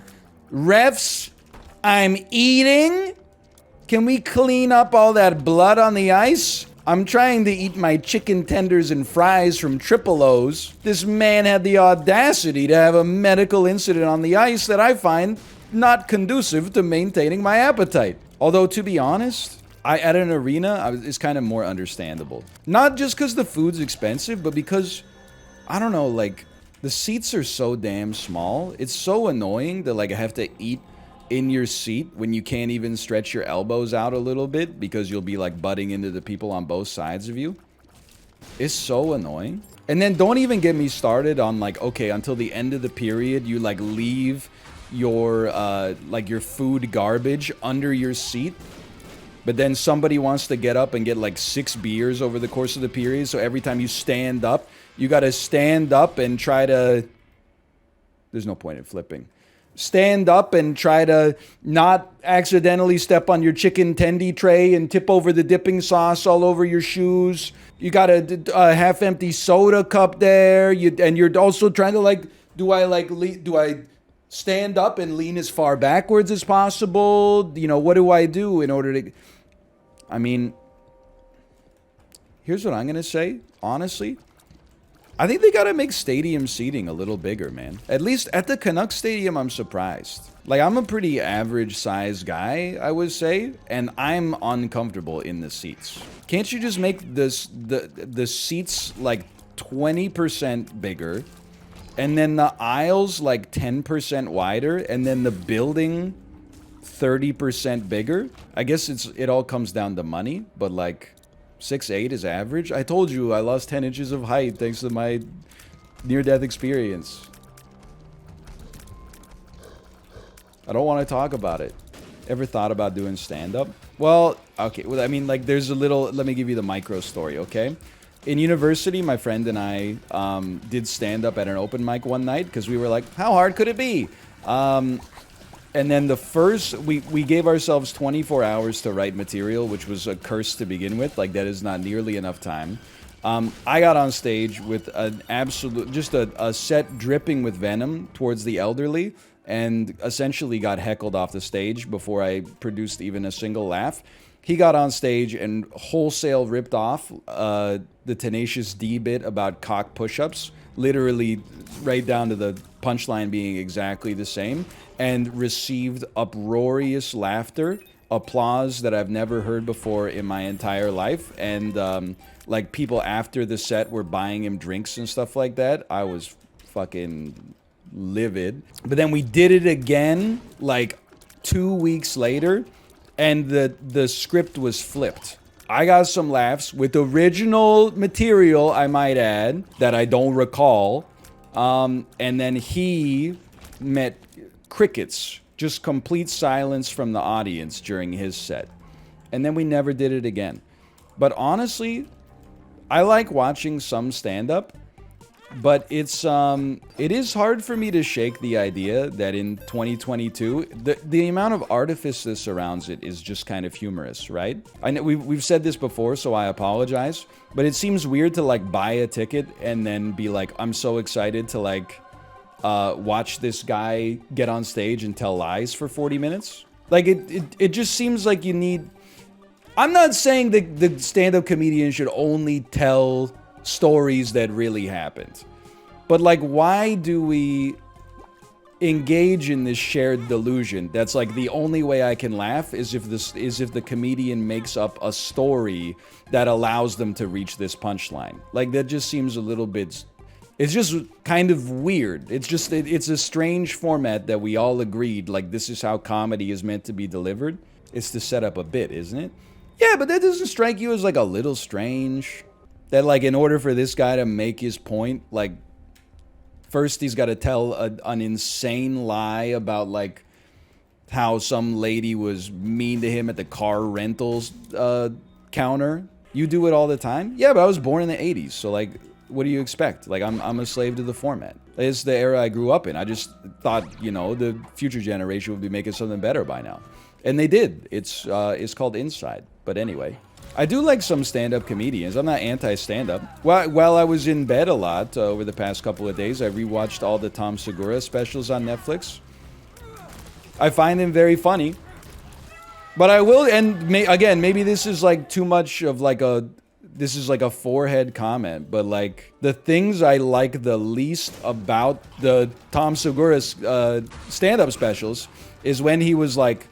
I'm eating. Can we clean up all that blood on the ice? I'm trying to eat my chicken tenders and fries from Triple O's. This man had the audacity to have a medical incident on the ice that I find not conducive to maintaining my appetite. Although, to be honest, at an arena, it's kind of more understandable. Not just because the food's expensive, but because, I don't know, like, the seats are so damn small. It's so annoying that, like, I have to eat in your seat when you can't even stretch your elbows out a little bit because you'll be like butting into the people on both sides of you. It's so annoying. And then don't even get me started on like, okay, until the end of the period, you like leave your like your food garbage under your seat. But then somebody wants to get up and get like 6 beers over the course of the period. So every time you stand up, you got to stand up and try to... There's no point in flipping. Stand up and try to not accidentally step on your chicken tendy tray and tip over the dipping sauce all over your shoes. You got a half-empty soda cup there. And you're also trying to like, do I stand up and lean as far backwards as possible? You know, what do I do in order to... I mean, here's what I'm going to say, honestly. I think they gotta make stadium seating a little bigger, man. At least at the Canucks Stadium, I'm surprised. Like, I'm a pretty average size guy, I would say, and I'm uncomfortable in the seats. Can't you just make the seats like 20% bigger, and then the aisles like 10% wider, and then the building 30% bigger? I guess it all comes down to money, but like... 6'8" is average. I told you I lost 10 inches of height thanks to my near-death experience. I don't want to talk about it. Ever thought about doing stand-up? Well, okay. Well, I mean, like, there's a little... Let me give you the micro story, okay? In university, my friend and I did stand-up at an open mic one night because we were like, how hard could it be? And then the first, we gave ourselves 24 hours to write material, which was a curse to begin with. Like, that is not nearly enough time. I got on stage with an absolute, just a set dripping with venom towards the elderly, and essentially got heckled off the stage before I produced even a single laugh. He got on stage and wholesale ripped off the Tenacious D bit about cock push-ups, literally right down to the punchline being exactly the same, and received uproarious laughter, applause that I've never heard before in my entire life, and like people after the set were buying him drinks and stuff like that. I was fucking livid. But then we did it again like 2 weeks later, and the script was flipped. I got some laughs with original material, I might add, that I don't recall. And then he met crickets, just complete silence from the audience during his set. And then we never did it again. But honestly, I like watching some stand-up, but it is hard for me to shake the idea that in 2022, the amount of artifice that surrounds it is just kind of humorous, right? I know we've said this before, so I apologize, but it seems weird to like buy a ticket and then be like, I'm so excited to like watch this guy get on stage and tell lies for 40 minutes. Like it just seems like you need. I'm not saying that the stand-up comedian should only tell stories that really happened, but like, why do we engage in this shared delusion that's like the only way I can laugh is if the comedian makes up a story that allows them to reach this punchline? Like, that just seems a little bit, it's just kind of weird. It's just it's a strange format that we all agreed like this is how comedy is meant to be delivered. It's to set up a bit, isn't it? Yeah, but that doesn't strike you as like a little strange? That like in order for this guy to make his point, like first he's got to tell an insane lie about like how some lady was mean to him at the car rentals counter. You do it all the time? Yeah, but I was born in the 80s, so like, what do you expect? Like, I'm a slave to the format. It's the era I grew up in. I just thought, you know, the future generation would be making something better by now. And they did. It's called Inside. But anyway, I do like some stand-up comedians. I'm not anti-stand-up. While I was in bed a lot over the past couple of days, I rewatched all the Tom Segura specials on Netflix. I find him very funny. But I will, and again, maybe this is like too much of like this is like a forehead comment, but like the things I like the least about the Tom Segura's stand-up specials is when he was like,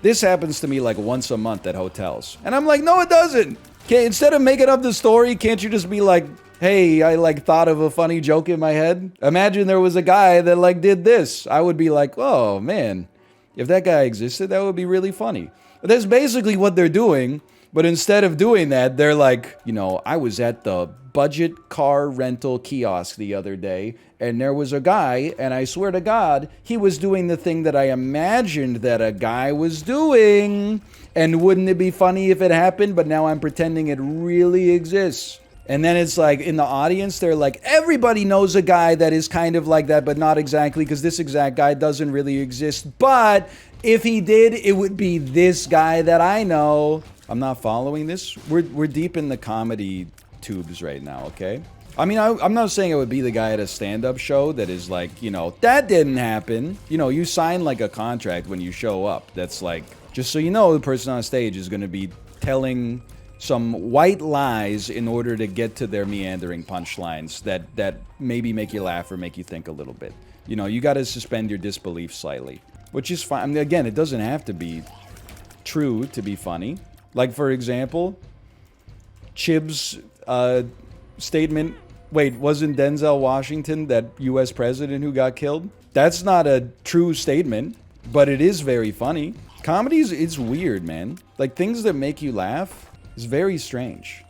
this happens to me like once a month at hotels. And I'm like, no, it doesn't. Instead of making up the story, can't you just be like, hey, I like thought of a funny joke in my head? Imagine there was a guy that like did this. I would be like, oh man, if that guy existed, that would be really funny. But that's basically what they're doing. But instead of doing that, they're like, you know, I was at the budget car rental kiosk the other day, and there was a guy, and I swear to God, he was doing the thing that I imagined that a guy was doing. And wouldn't it be funny if it happened? But now I'm pretending it really exists. And then it's like, in the audience, they're like, everybody knows a guy that is kind of like that, but not exactly, because this exact guy doesn't really exist. But if he did, it would be this guy that I know. I'm not following this. We're deep in the comedy tubes right now, okay? I mean, I'm not saying it would be the guy at a stand-up show that is like, you know, that didn't happen. You know, you sign like a contract when you show up. That's like, just so you know, the person on stage is going to be telling some white lies in order to get to their meandering punchlines that maybe make you laugh or make you think a little bit. You know, you got to suspend your disbelief slightly, which is fine. I mean, again, it doesn't have to be true to be funny. Like, for example, Chib's statement, wait, wasn't Denzel Washington that U.S. president who got killed? That's not a true statement, but it is very funny. Comedy it's weird, man. Like, things that make you laugh is very strange.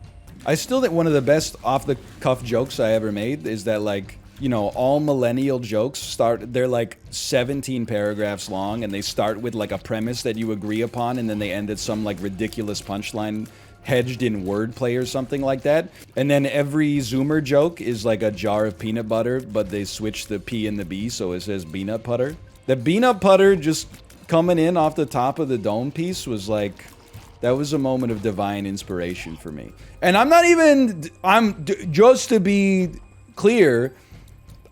I still think one of the best off-the-cuff jokes I ever made is that, like, you know, all millennial jokes they're like 17 paragraphs long, and they start with like a premise that you agree upon, and then they end at some like ridiculous punchline hedged in wordplay or something like that. And then every Zoomer joke is like a jar of peanut butter, but they switch the P and the B, so it says peanut butter. The peanut butter just coming in off the top of the dome piece was like, That was a moment of divine inspiration for me. And I'm not even, just to be clear,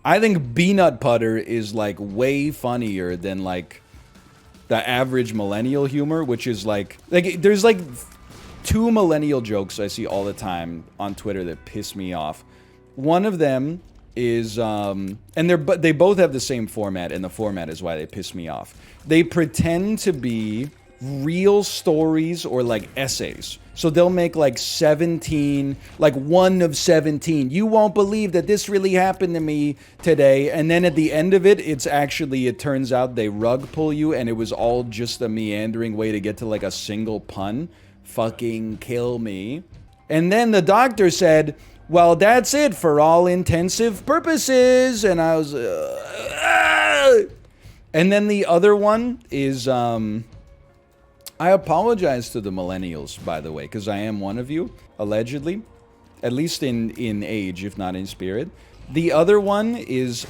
I think peanut butter is like way funnier than like the average millennial humor, which is like there's like 2 millennial jokes I see all the time on Twitter that piss me off. One of them is, and they both have the same format, and the format is why they piss me off. They pretend to be real stories or like essays. So they'll make like 17, like 1 of 17. You won't believe that this really happened to me today. And then at the end of it, it turns out they rug pull you and it was all just a meandering way to get to like a single pun. Fucking kill me. And then the doctor said, well, that's it for all intensive purposes. And I was, and then the other one is, I apologize to the millennials, by the way, because I am one of you, allegedly. At least in age, if not in spirit. The other one is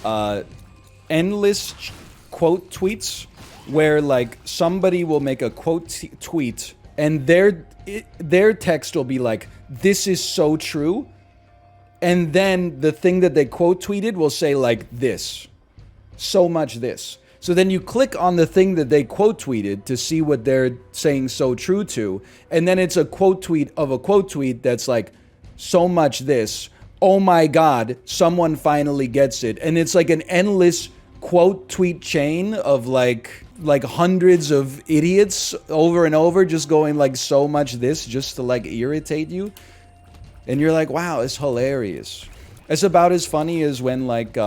endless quote tweets, where like somebody will make a quote tweet, and their text will be like, this is so true. And then the thing that they quote tweeted will say like this. So much this. So then you click on the thing that they quote tweeted to see what they're saying so true to. And then it's a quote tweet of a quote tweet that's like, so much this. Oh my God, someone finally gets it. And it's like an endless quote tweet chain of like hundreds of idiots over and over just going like so much this just to like irritate you. And you're like, wow, it's hilarious. It's about as funny as when like,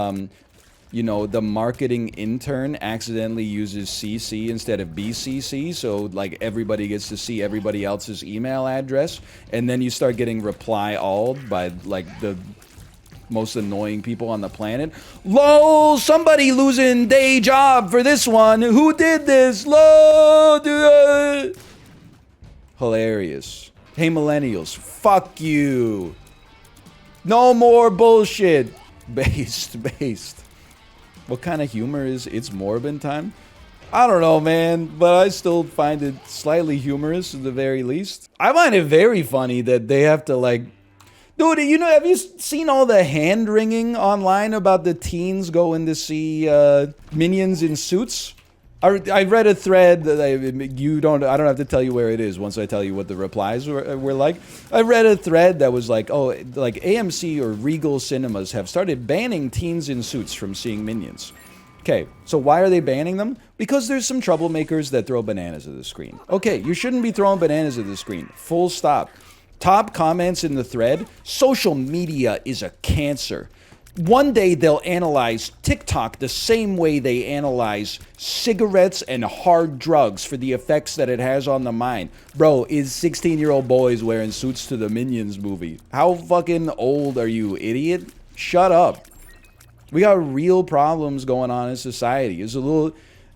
you know, the marketing intern accidentally uses CC instead of BCC, so like everybody gets to see everybody else's email address, and then you start getting reply all by like the most annoying people on the planet. LOL, somebody losing day job for this one. Who did this? LOL. Hilarious. Hey millennials, fuck you. No more bullshit. Based. What kind of humor is It's Morbin time? I don't know, man, but I still find it slightly humorous at the very least. I find it very funny that they have to like... Dude, you know, have you seen all the hand-wringing online about the teens going to see Minions in Suits? I read a thread that I don't have to tell you where it is once I tell you what the replies were like. I read a thread that was like, oh, like AMC or Regal Cinemas have started banning teens in suits from seeing Minions. Okay, so why are they banning them? Because there's some troublemakers that throw bananas at the screen. Okay, you shouldn't be throwing bananas at the screen. Full stop. Top comments in the thread, social media is a cancer. One day they'll analyze TikTok the same way they analyze cigarettes and hard drugs for the effects that it has on the mind. Bro, is 16-year-old boys wearing suits to the Minions movie? How fucking old are you, idiot? Shut up. We got real problems going on in society.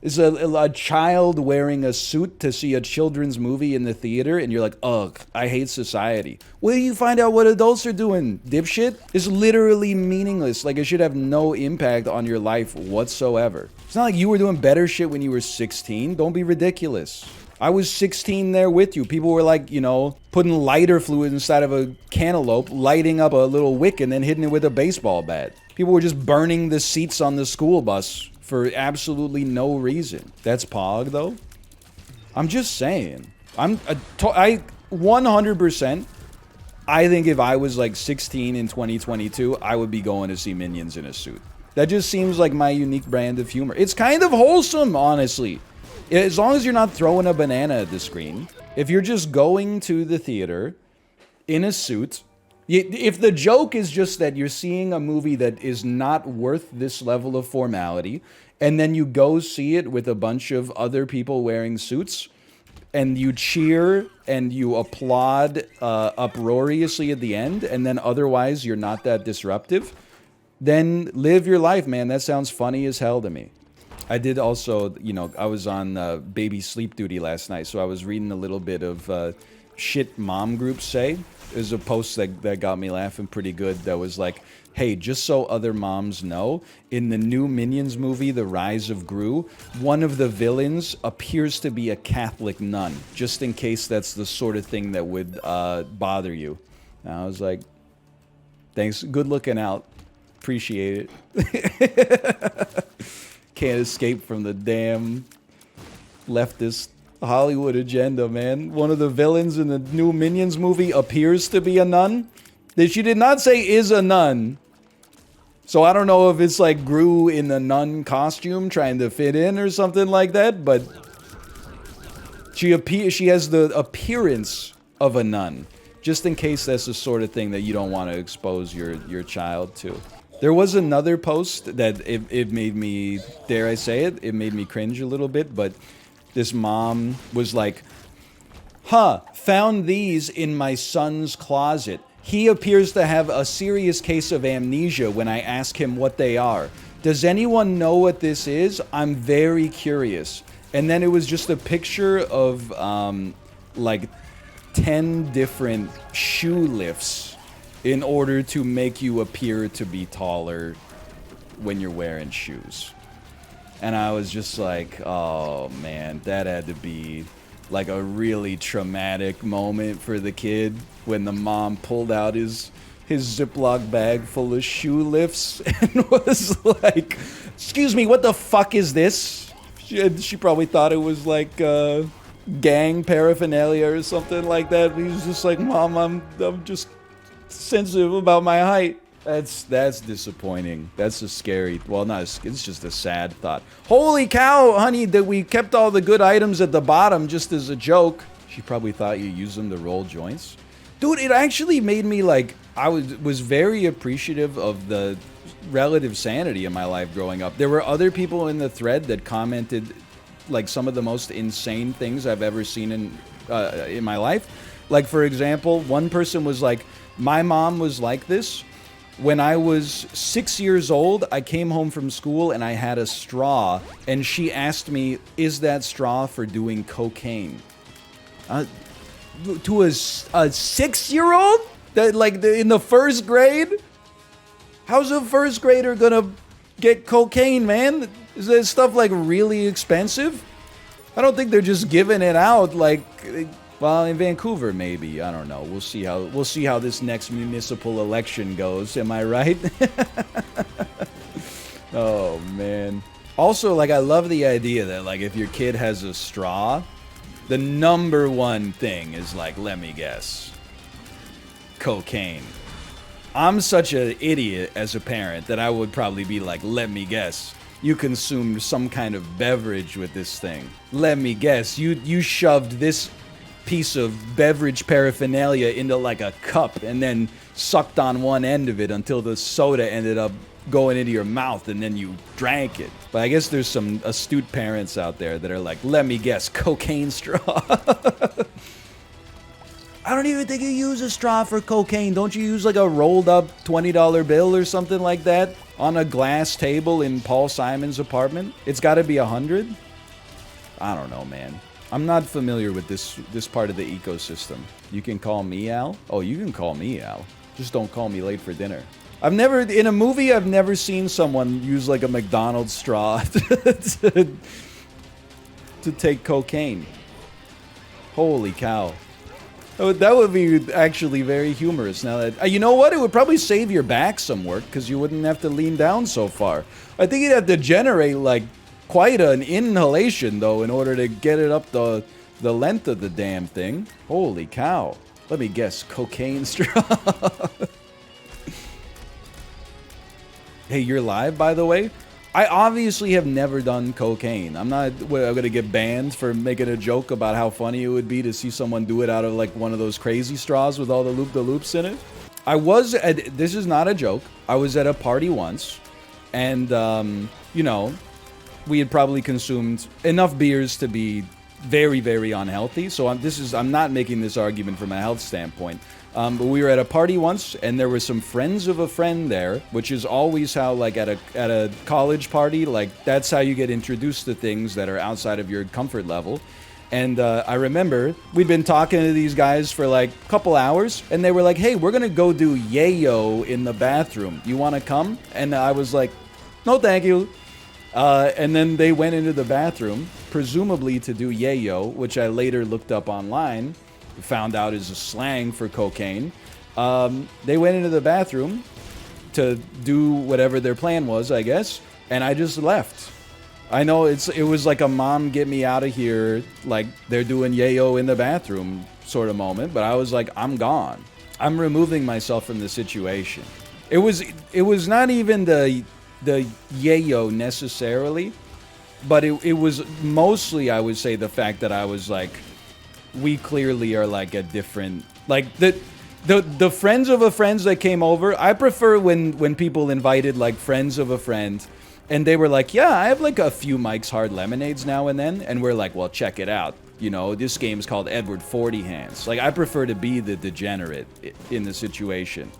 Is a child wearing a suit to see a children's movie in the theater, and you're like, ugh, I hate society. Well, you find out what adults are doing, dipshit. It's literally meaningless. Like, it should have no impact on your life whatsoever. It's not like you were doing better shit when you were 16. Don't be ridiculous. I was 16 there with you. People were like, you know, putting lighter fluid inside of a cantaloupe, lighting up a little wick, and then hitting it with a baseball bat. People were just burning the seats on the school bus for absolutely no reason. That's Pog, though. I'm just saying. I 100%. I think if I was like 16 in 2022, I would be going to see Minions in a suit. That just seems like my unique brand of humor. It's kind of wholesome, honestly. As long as you're not throwing a banana at the screen. If you're just going to the theater in a suit, if the joke is just that you're seeing a movie that is not worth this level of formality, and then you go see it with a bunch of other people wearing suits, and you cheer and you applaud uproariously at the end, and then otherwise you're not that disruptive, then live your life, man. That sounds funny as hell to me. I did also, you know, I was on baby sleep duty last night, so I was reading a little bit of shit mom groups say. is a post that got me laughing pretty good. That was like, hey, just so other moms know, in the new Minions movie, The Rise of Gru, one of the villains appears to be a Catholic nun, just in case that's the sort of thing that would bother you. And I was like, thanks, good looking out. Appreciate it. Can't escape from the damn leftist Hollywood agenda, man. One of the villains in the new Minions movie appears to be a nun. She did not say is a nun. So I don't know if it's like Gru in a nun costume trying to fit in or something like that, but she has the appearance of a nun, just in case that's the sort of thing that you don't want to expose your child to. There was another post that it made me, dare I say it, it made me cringe a little bit, but this mom was like, found these in my son's closet. He appears to have a serious case of amnesia when I ask him what they are. Does anyone know what this is? I'm very curious. And then it was just a picture of like 10 different shoe lifts in order to make you appear to be taller when you're wearing shoes. And I was just like, oh man, that had to be like a really traumatic moment for the kid when the mom pulled out his Ziploc bag full of shoe lifts and was like, excuse me, what the fuck is this? She probably thought it was like gang paraphernalia or something like that. He was just like, Mom, I'm just sensitive about my height. That's disappointing. That's a scary, well, not, it's just a sad thought. Holy cow, honey, that we kept all the good items at the bottom just as a joke. She probably thought you used them to roll joints. Dude, it actually made me like, I was very appreciative of the relative sanity in my life growing up. There were other people in the thread that commented like some of the most insane things I've ever seen in my life. Like, for example, one person was like, my mom was like this. When I was 6 years old, I came home from school and I had a straw, and she asked me, is that straw for doing cocaine? To a 6-year-old? That, like, in the first grade? How's a first grader gonna get cocaine, man? Is that stuff, like, really expensive? I don't think they're just giving it out, like... Well, in Vancouver, maybe. I don't know. We'll see how this next municipal election goes. Am I right? Oh, man. Also, like, I love the idea that, like, if your kid has a straw, the number one thing is, like, let me guess, cocaine. I'm such an idiot as a parent that I would probably be like, let me guess, you consumed some kind of beverage with this thing. Let me guess, you shoved this piece of beverage paraphernalia into like a cup and then sucked on one end of it until the soda ended up going into your mouth and then you drank it. But I guess there's some astute parents out there that are like, let me guess, cocaine straw. I don't even think you use a straw for cocaine. Don't you use like a rolled up $20 bill or something like that on a glass table in Paul Simon's apartment? It's got to be 100. I don't know, man. I'm not familiar with this part of the ecosystem. You can call me Al? Oh, you can call me Al. Just don't call me late for dinner. In a movie, I've never seen someone use like a McDonald's straw to take cocaine. Holy cow. That would be actually very humorous. Now that, you know what? It would probably save your back some work because you wouldn't have to lean down so far. I think you'd have to generate like quite an inhalation, though, in order to get it up the length of the damn thing. Holy cow. Let me guess, cocaine straw. Hey, you're live, by the way? I obviously have never done cocaine. I'm going to get banned for making a joke about how funny it would be to see someone do it out of, like, one of those crazy straws with all the loop-the-loops in it. This is not a joke. I was at a party once, and, you know, we had probably consumed enough beers to be very, very unhealthy. So I'm not making this argument from a health standpoint. But we were at a party once, and there were some friends of a friend there, which is always how, like, at a college party, like, that's how you get introduced to things that are outside of your comfort level. And I remember we'd been talking to these guys for like a couple hours, and they were like, hey, we're going to go do yayo in the bathroom. You want to come? And I was like, no, thank you. And then they went into the bathroom, presumably to do yayo, which I later looked up online, found out is a slang for cocaine. They went into the bathroom to do whatever their plan was, I guess, and I just left. I know it was like a mom get me out of here, like they're doing yayo in the bathroom sort of moment, but I was like, I'm gone. I'm removing myself from the situation. It was not even the yayo necessarily, but it was mostly, I would say, the fact that I was like, we clearly are like a different, like the friends of a friends that came over. I prefer when people invited like friends of a friend. And they were like, yeah, I have like a few Mike's Hard Lemonades now and then. And we're like, well, check it out. You know, this game's called Edward 40 Hands. Like, I prefer to be the degenerate in the situation.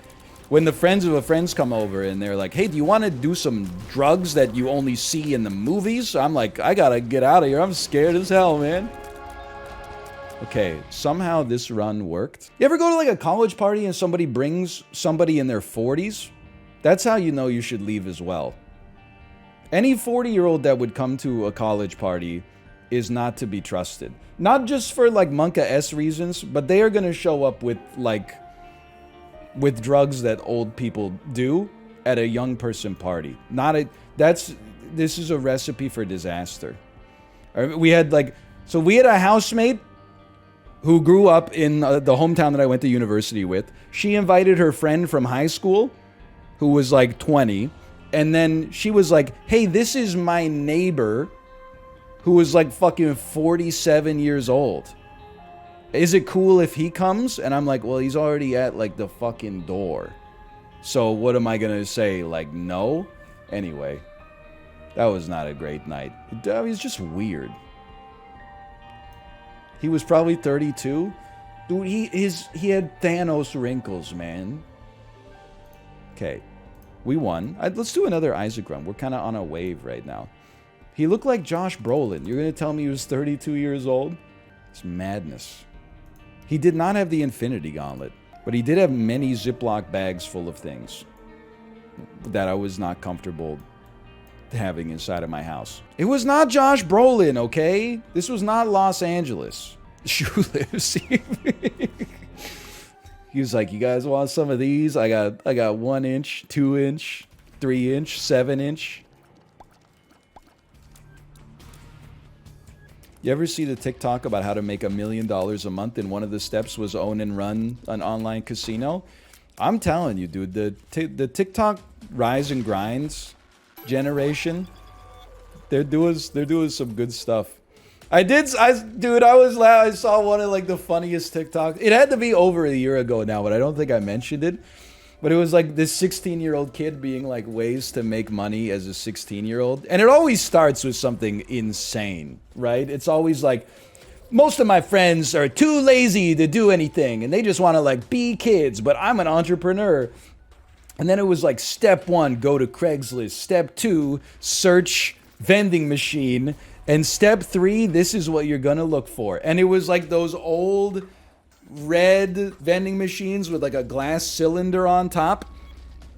When the friends of a friends come over and they're like, hey, do you want to do some drugs that you only see in the movies? I'm like, I gotta get out of here. I'm scared as hell, man. Okay, somehow this run worked. You ever go to like a college party and somebody brings somebody in their 40s? That's how you know you should leave as well. Any 40-year-old that would come to a college party is not to be trusted. Not just for like Monka-S reasons, but they are going to show up with drugs that old people do at a young person party. This is a recipe for disaster. We had a housemate who grew up in the hometown that I went to university with. She invited her friend from high school who was like 20. And then she was like, hey, this is my neighbor who was like fucking 47 years old. Is it cool if he comes? And I'm like, well, he's already at like the fucking door. So what am I going to say? Like, no? Anyway, that was not a great night. It was just weird. He was probably 32. Dude, he had Thanos wrinkles, man. Okay. We won. Let's do another Isaac run. We're kind of on a wave right now. He looked like Josh Brolin. You're going to tell me he was 32 years old? It's madness. He did not have the Infinity Gauntlet, but he did have many Ziploc bags full of things that I was not comfortable having inside of my house. It was not Josh Brolin, okay? This was not Los Angeles. Shoeless. He was like, you guys want some of these? I got 1 inch, 2 inch, 3 inch, 7 inch. You ever see the TikTok about how to make $1 million a month, and one of the steps was own and run an online casino? I'm telling you, dude, the TikTok rise and grinds generation, they're doing some good stuff. I saw one of like the funniest TikToks. It had to be over a year ago now, but I don't think I mentioned it. But it was like this 16-year-old kid being like ways to make money as a 16-year-old. And it always starts with something insane, right? It's always like, most of my friends are too lazy to do anything and they just want to like be kids, but I'm an entrepreneur. And then it was like, step 1, go to Craigslist. Step 2, search vending machine. And step 3, this is what you're gonna look for. And it was like those old red vending machines with like a glass cylinder on top.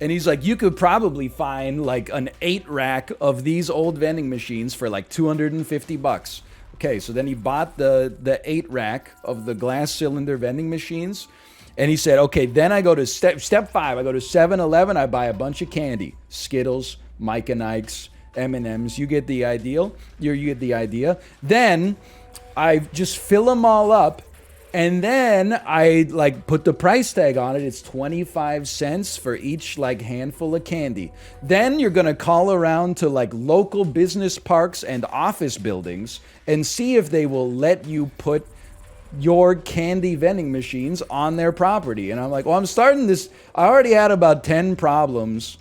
And he's like, you could probably find like an 8-rack of these old vending machines for like $250. Okay, so then he bought the 8-rack of the glass cylinder vending machines. And he said, okay, then I go to step 5. I go to 7-Eleven. I buy a bunch of candy. Skittles, Mike and Ike's, M&M's. You get the idea. You get the idea. Then I just fill them all up. And then I like put the price tag on it. It's 25 cents for each like handful of candy. Then you're going to call around to like local business parks and office buildings and see if they will let you put your candy vending machines on their property. And I'm like, well, I'm starting this. I already had about 10 problems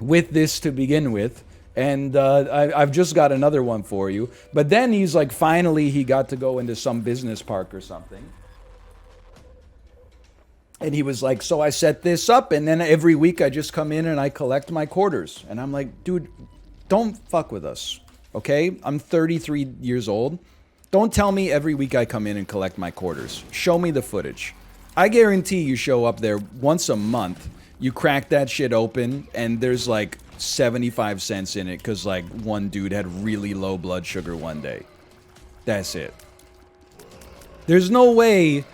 with this to begin with. And I've just got another one for you. But then he's like, finally, he got to go into some business park or something. And he was like, so I set this up. And then every week I just come in and I collect my quarters. And I'm like, dude, don't fuck with us. Okay? I'm 33 years old. Don't tell me every week I come in and collect my quarters. Show me the footage. I guarantee you show up there once a month, you crack that shit open, and there's like 75 cents in it because like one dude had really low blood sugar one day. That's it. There's no way,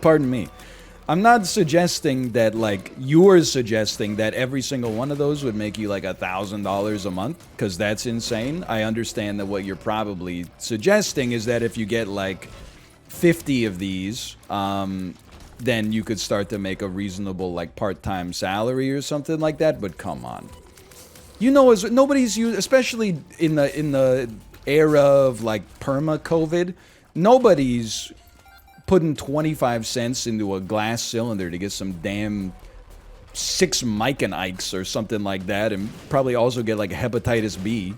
pardon me, I'm not suggesting that like you're suggesting that every single one of those would make you like $1,000 a month, because that's insane. I understand that what you're probably suggesting is that if you get like 50 of these, then you could start to make a reasonable like part-time salary or something like that. But come on, you know, as nobody's used, especially in the era of like perma COVID, nobody's putting 25 cents into a glass cylinder to get some damn 6 Micanites or something like that, and probably also get like hepatitis B.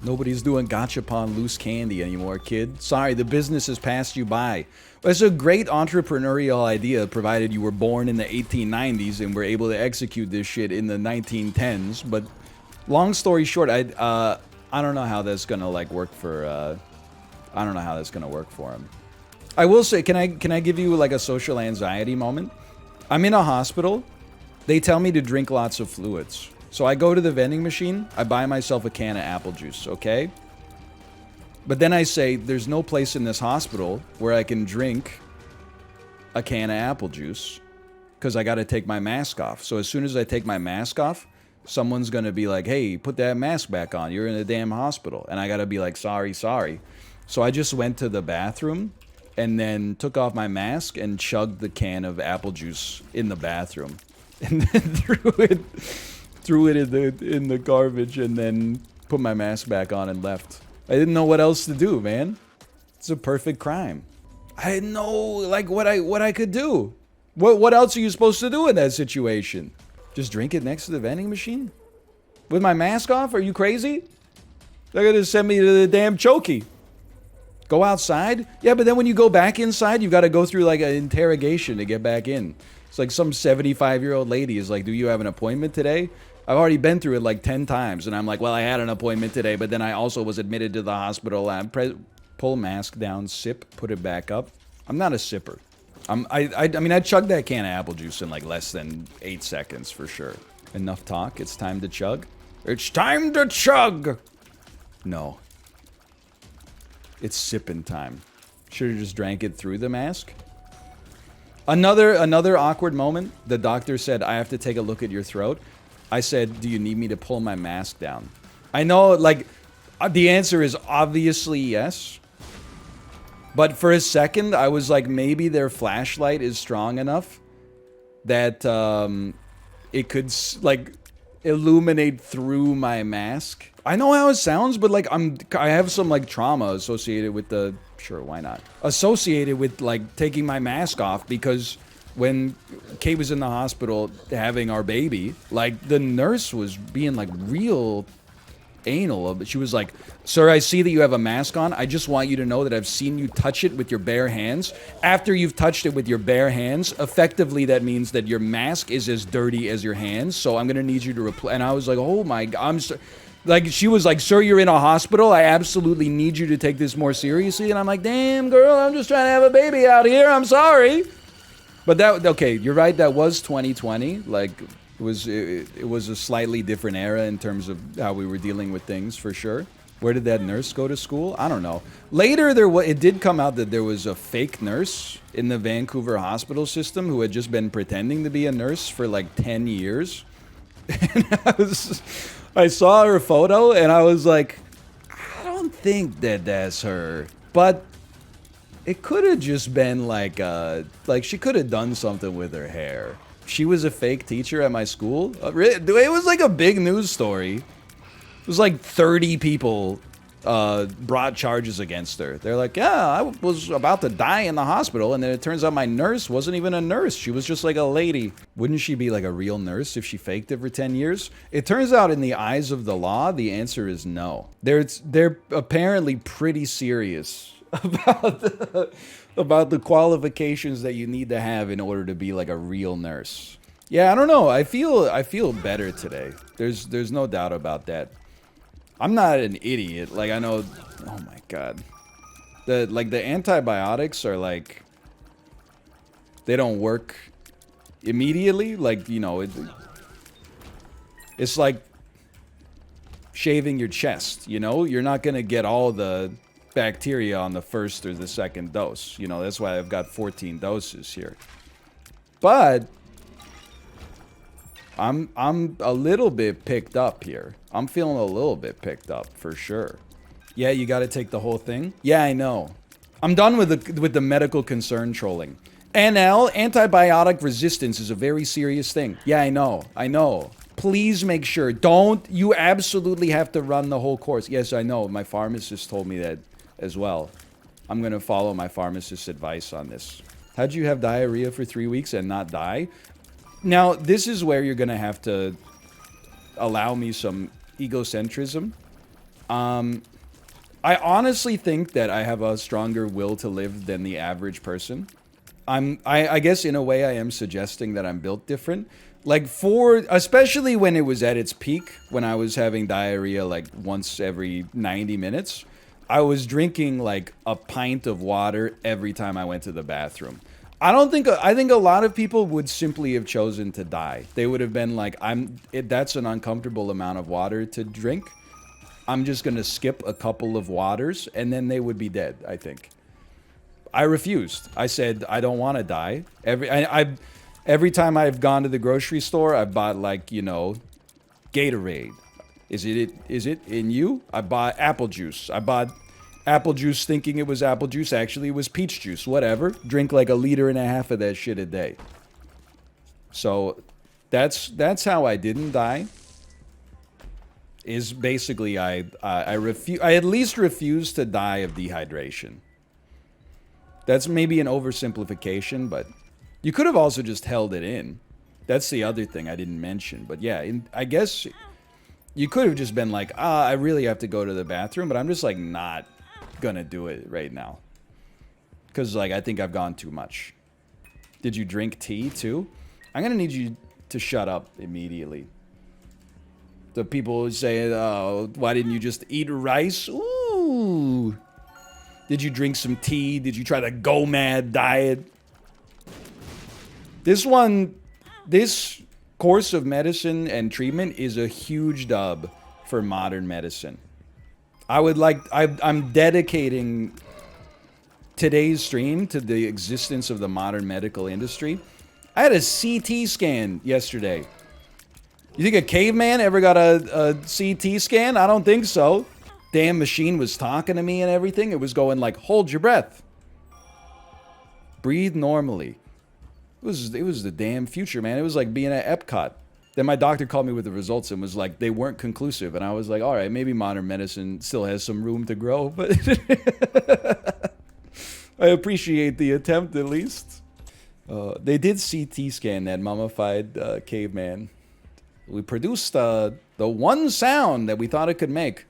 Nobody's doing gachapon loose candy anymore, kid. Sorry, the business has passed you by. It's a great entrepreneurial idea, provided you were born in the 1890s and were able to execute this shit in the 1910s. But long story short, I don't know how that's gonna like work for. I don't know how that's gonna work for him. I will say, can I give you like a social anxiety moment? I'm in a hospital. They tell me to drink lots of fluids. So I go to the vending machine, I buy myself a can of apple juice, okay? But then I say, there's no place in this hospital where I can drink a can of apple juice because I gotta take my mask off. So as soon as I take my mask off, someone's gonna be like, hey, put that mask back on. You're in a damn hospital. And I gotta be like, sorry. So I just went to the bathroom and then took off my mask and chugged the can of apple juice in the bathroom. And then threw it in the garbage, and then put my mask back on and left. I didn't know what else to do, man. It's a perfect crime. I didn't know like what I could do. What else are you supposed to do in that situation? Just drink it next to the vending machine? With my mask off? Are you crazy? They're gonna send me to the damn chokey. Go outside? Yeah, but then when you go back inside, you've got to go through like an interrogation to get back in. It's like some 75-year-old lady is like, do you have an appointment today? I've already been through it like 10 times. And I'm like, well, I had an appointment today, but then I also was admitted to the hospital. Pull mask down, sip, put it back up. I'm not a sipper. I mean, I chugged that can of apple juice in like less than 8 seconds for sure. Enough talk. It's time to chug. It's time to chug! No. It's sipping time. Should have just drank it through the mask. Another awkward moment. The doctor said, I have to take a look at your throat. I said, do you need me to pull my mask down? I know, like, the answer is obviously yes. But for a second, I was like, maybe their flashlight is strong enough that it could, like, illuminate through my mask. I know how it sounds, but like I have some like trauma associated with the, sure, why not? Associated with like taking my mask off, because when Kate was in the hospital having our baby, like the nurse was being like real anal. But she was like, sir, I see that you have a mask on. I just want you to know that I've seen you touch it with your bare hands. After you've touched it with your bare hands, effectively that means that your mask is as dirty as your hands. So I'm gonna need you to replace. And I was like, oh my God, like, she was like, sir, you're in a hospital. I absolutely need you to take this more seriously. And I'm like, damn, girl, I'm just trying to have a baby out here. I'm sorry. But that, okay, you're right. That was 2020. Like, it was a slightly different era in terms of how we were dealing with things, for sure. Where did that nurse go to school? I don't know. Later, it did come out that there was a fake nurse in the Vancouver hospital system who had just been pretending to be a nurse for like 10 years. And I saw her photo and I was like, I don't think that that's her. But it could have just been like she could have done something with her hair. She was a fake teacher at my school. It was like a big news story. It was like 30 people brought charges against her. They're like, yeah, I was about to die in the hospital, and then it turns out my nurse wasn't even a nurse. She was just like a lady. Wouldn't she be like a real nurse if she faked it for 10 years? It turns out in the eyes of the law, the answer is no. They're apparently pretty serious about the qualifications that you need to have in order to be like a real nurse. Yeah, I don't know. I feel better today. There's no doubt about that. I'm not an idiot. Like, I know... Oh my god. The antibiotics are like... They don't work immediately. Like, you know, it's like shaving your chest, you know? You're not gonna get all the bacteria on the first or the second dose. You know, that's why I've got 14 doses here. But I'm a little bit picked up here. I'm feeling a little bit picked up for sure. Yeah, you got to take the whole thing. Yeah, I know. I'm done with the medical concern trolling. NL, antibiotic resistance is a very serious thing. Yeah, I know. I know. Please make sure. Don't. You absolutely have to run the whole course. Yes, I know. My pharmacist told me that as well. I'm going to follow my pharmacist's advice on this. How'd you have diarrhea for 3 weeks and not die? Now, this is where you're going to have to allow me some egocentrism. I honestly think that I have a stronger will to live than the average person. I guess in a way I am suggesting that I'm built different. Like especially when it was at its peak, when I was having diarrhea like once every 90 minutes, I was drinking like a pint of water every time I went to the bathroom. I think a lot of people would simply have chosen to die. They would have been like, that's an uncomfortable amount of water to drink. I'm just going to skip a couple of waters, and then they would be dead, I think. I refused. I said, I don't want to die. Every time I've gone to the grocery store, I've bought, like, you know, Gatorade. Is it in you? I bought apple juice. I bought apple juice thinking it was apple juice. Actually, it was peach juice. Whatever. Drink like 1.5 liters of that shit a day. So that's how I didn't die. Is basically I at least refuse to die of dehydration. That's maybe an oversimplification, but you could have also just held it in. That's the other thing I didn't mention. But yeah, I guess you could have just been like, I really have to go to the bathroom, but I'm just like not gonna do it right now. Because like I think I've gone too much. Did you drink tea too? I'm gonna need you to shut up immediately. The people say, oh, why didn't you just eat rice? Ooh. Did you drink some tea? Did you try the go mad diet? This course of medicine and treatment is a huge dub for modern medicine. I'm dedicating today's stream to the existence of the modern medical industry. I had a CT scan yesterday. You think a caveman ever got a CT scan? I don't think so. Damn machine was talking to me and everything. It was going like, hold your breath. Breathe normally. It was the damn future, man. It was like being at Epcot. Then my doctor called me with the results and was like, they weren't conclusive. And I was like, all right, maybe modern medicine still has some room to grow. But I appreciate the attempt at least. They did CT scan that mummified caveman. We produced the one sound that we thought it could make.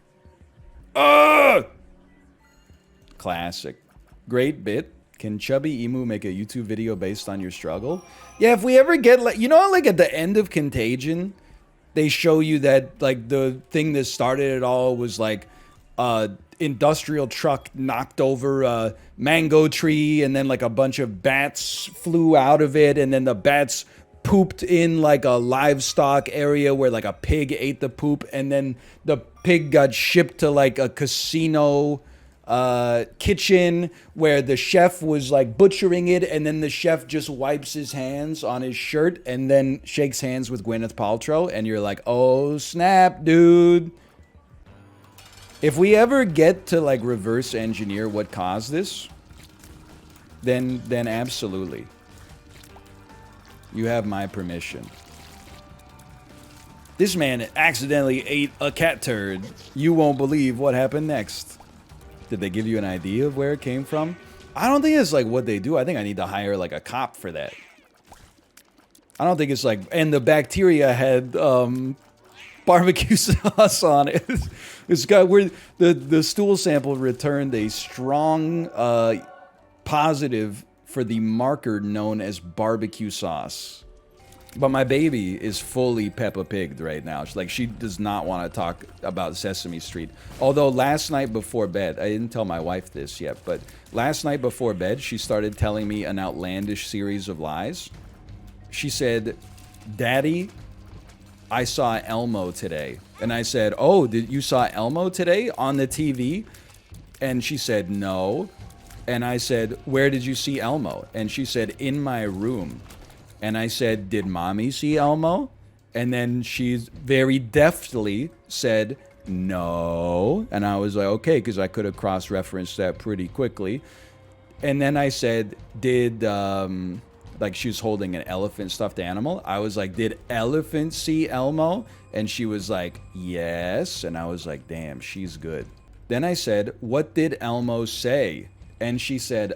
Classic. Great bit. Can Chubby Emu make a YouTube video based on your struggle? Yeah, if we ever get, like, you know, like at the end of Contagion, they show you that, like, the thing that started it all was, like, industrial truck knocked over a mango tree, and then, like, a bunch of bats flew out of it, and then the bats pooped in, like, a livestock area where, like, a pig ate the poop, and then the pig got shipped to, like, a casino kitchen where the chef was like butchering it, and then the chef just wipes his hands on his shirt and then shakes hands with Gwyneth Paltrow, and you're like, oh snap, dude. If we ever get to like reverse engineer what caused this, then absolutely. You have my permission. This man accidentally ate a cat turd. You won't believe what happened next. Did they give you an idea of where it came from? I don't think it's like what they do. I think I need to hire like a cop for that. I don't think it's like, and the bacteria had barbecue sauce on it. It's got where the stool sample returned a strong positive for the marker known as barbecue sauce. But my baby is fully Peppa Pigged right now. Like, she does not want to talk about Sesame Street. Although last night before bed, I didn't tell my wife this yet, but last night before bed, she started telling me an outlandish series of lies. She said, "Daddy, I saw Elmo today." And I said, "Oh, did you saw Elmo today on the TV?" And she said, "No." And I said, "Where did you see Elmo?" And she said, "In my room." And I said, "Did mommy see Elmo?" And then she very deftly said, "No." And I was like, okay, because I could have cross-referenced that pretty quickly. And then I said, did, like, she was holding an elephant stuffed animal. I was like, "Did elephant see Elmo?" And she was like, "Yes." And I was like, damn, she's good. Then I said, "What did Elmo say?" And she said,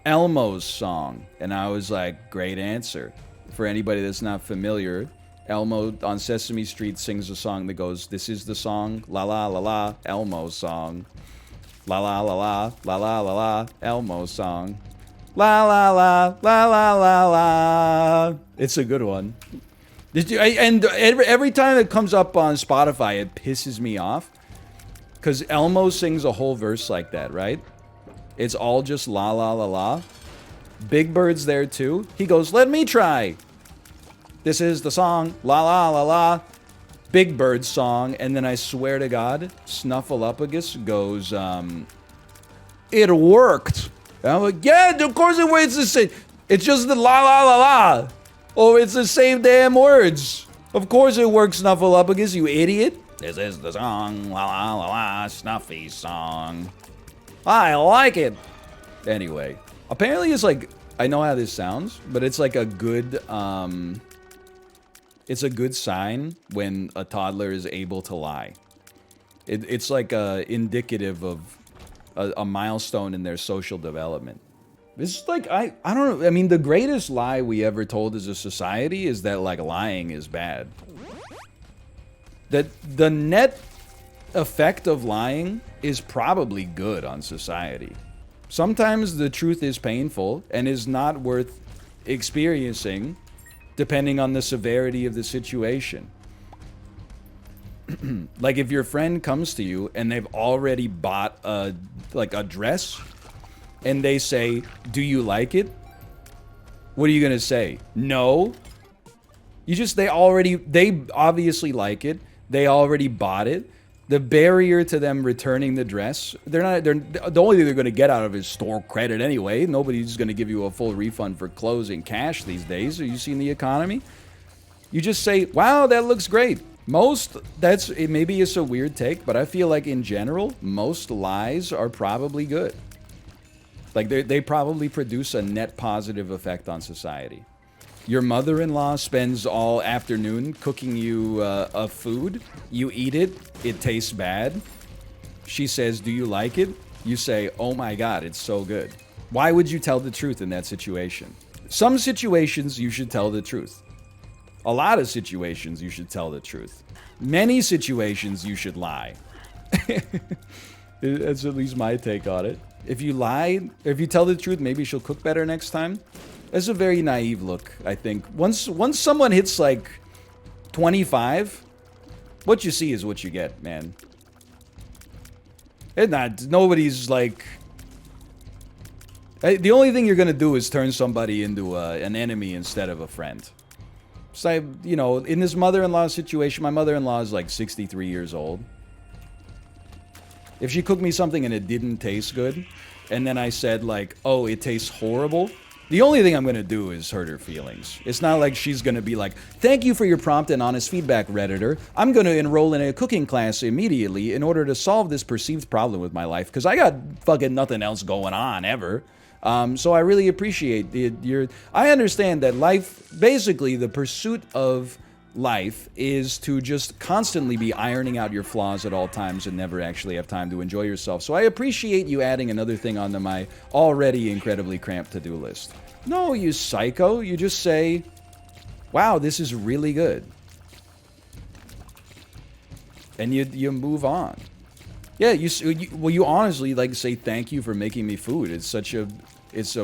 Elmo's song. And I was like, great answer. For anybody that's not familiar, Elmo on Sesame Street sings a song that goes, "This is the song, la la la la, Elmo's song. La la la la, la la la la, Elmo's song. La la la, la la la la." It's a good one. And every time it comes up on Spotify, it pisses me off. Because Elmo sings a whole verse like that, right? It's all just la la la la. Big Bird's there too. He goes, "Let me try. This is the song, la la la la." Big Bird's song, and then I swear to God, Snuffleupagus goes, "It worked." And I'm like, yeah, of course it works. It's just the la la la la. Oh, it's the same damn words. Of course it works, Snuffleupagus, you idiot. This is the song, la la la la, Snuffy's song. I like it. Anyway, apparently it's like, I know how this sounds, but it's like a good, it's a good sign when a toddler is able to lie. It's like indicative of a milestone in their social development. This is like, I don't know, I mean, the greatest lie we ever told as a society is that, like, lying is bad. That the net effect of lying is probably good on society. Sometimes the truth is painful and is not worth experiencing depending on the severity of the situation. Like, if your friend comes to you and they've already bought a dress and they say, "Do you like it?" What are you gonna say? No. They obviously like it. They already bought it. The barrier to them returning the dress, the only thing they're going to get out of it is store credit anyway. Nobody's going to give you a full refund for clothes in cash these days. Are you seeing the economy? You just say, "Wow, that looks great." Maybe it's a weird take, but I feel like in general, most lies are probably good. Like, they probably produce a net positive effect on society. Your mother-in-law spends all afternoon cooking you a food. You eat it. It tastes bad. She says, "Do you like it?" You say, "Oh my God, it's so good." Why would you tell the truth in that situation? Some situations you should tell the truth. A lot of situations you should tell the truth. Many situations you should lie. That's at least my take on it. If you lie, if you tell the truth, maybe she'll cook better next time. That's a very naive look, I think. Once someone hits, like, 25, what you see is what you get, man. Nobody's, like... The only thing you're gonna do is turn somebody into an enemy instead of a friend. So, you know, in this mother-in-law situation, my mother-in-law is, like, 63 years old. If she cooked me something and it didn't taste good, and then I said, like, "Oh, it tastes horrible," the only thing I'm going to do is hurt her feelings. It's not like she's going to be like, "Thank you for your prompt and honest feedback, Redditor. I'm going to enroll in a cooking class immediately in order to solve this perceived problem with my life, because I got fucking nothing else going on ever. So I really appreciate I understand that life, basically the pursuit of life is to just constantly be ironing out your flaws at all times and never actually have time to enjoy yourself. So I appreciate you adding another thing onto my already incredibly cramped to-do list." No, you psycho. You just say, "Wow, this is really good." And you move on. Yeah, you honestly, like, say, "Thank you for making me food." It's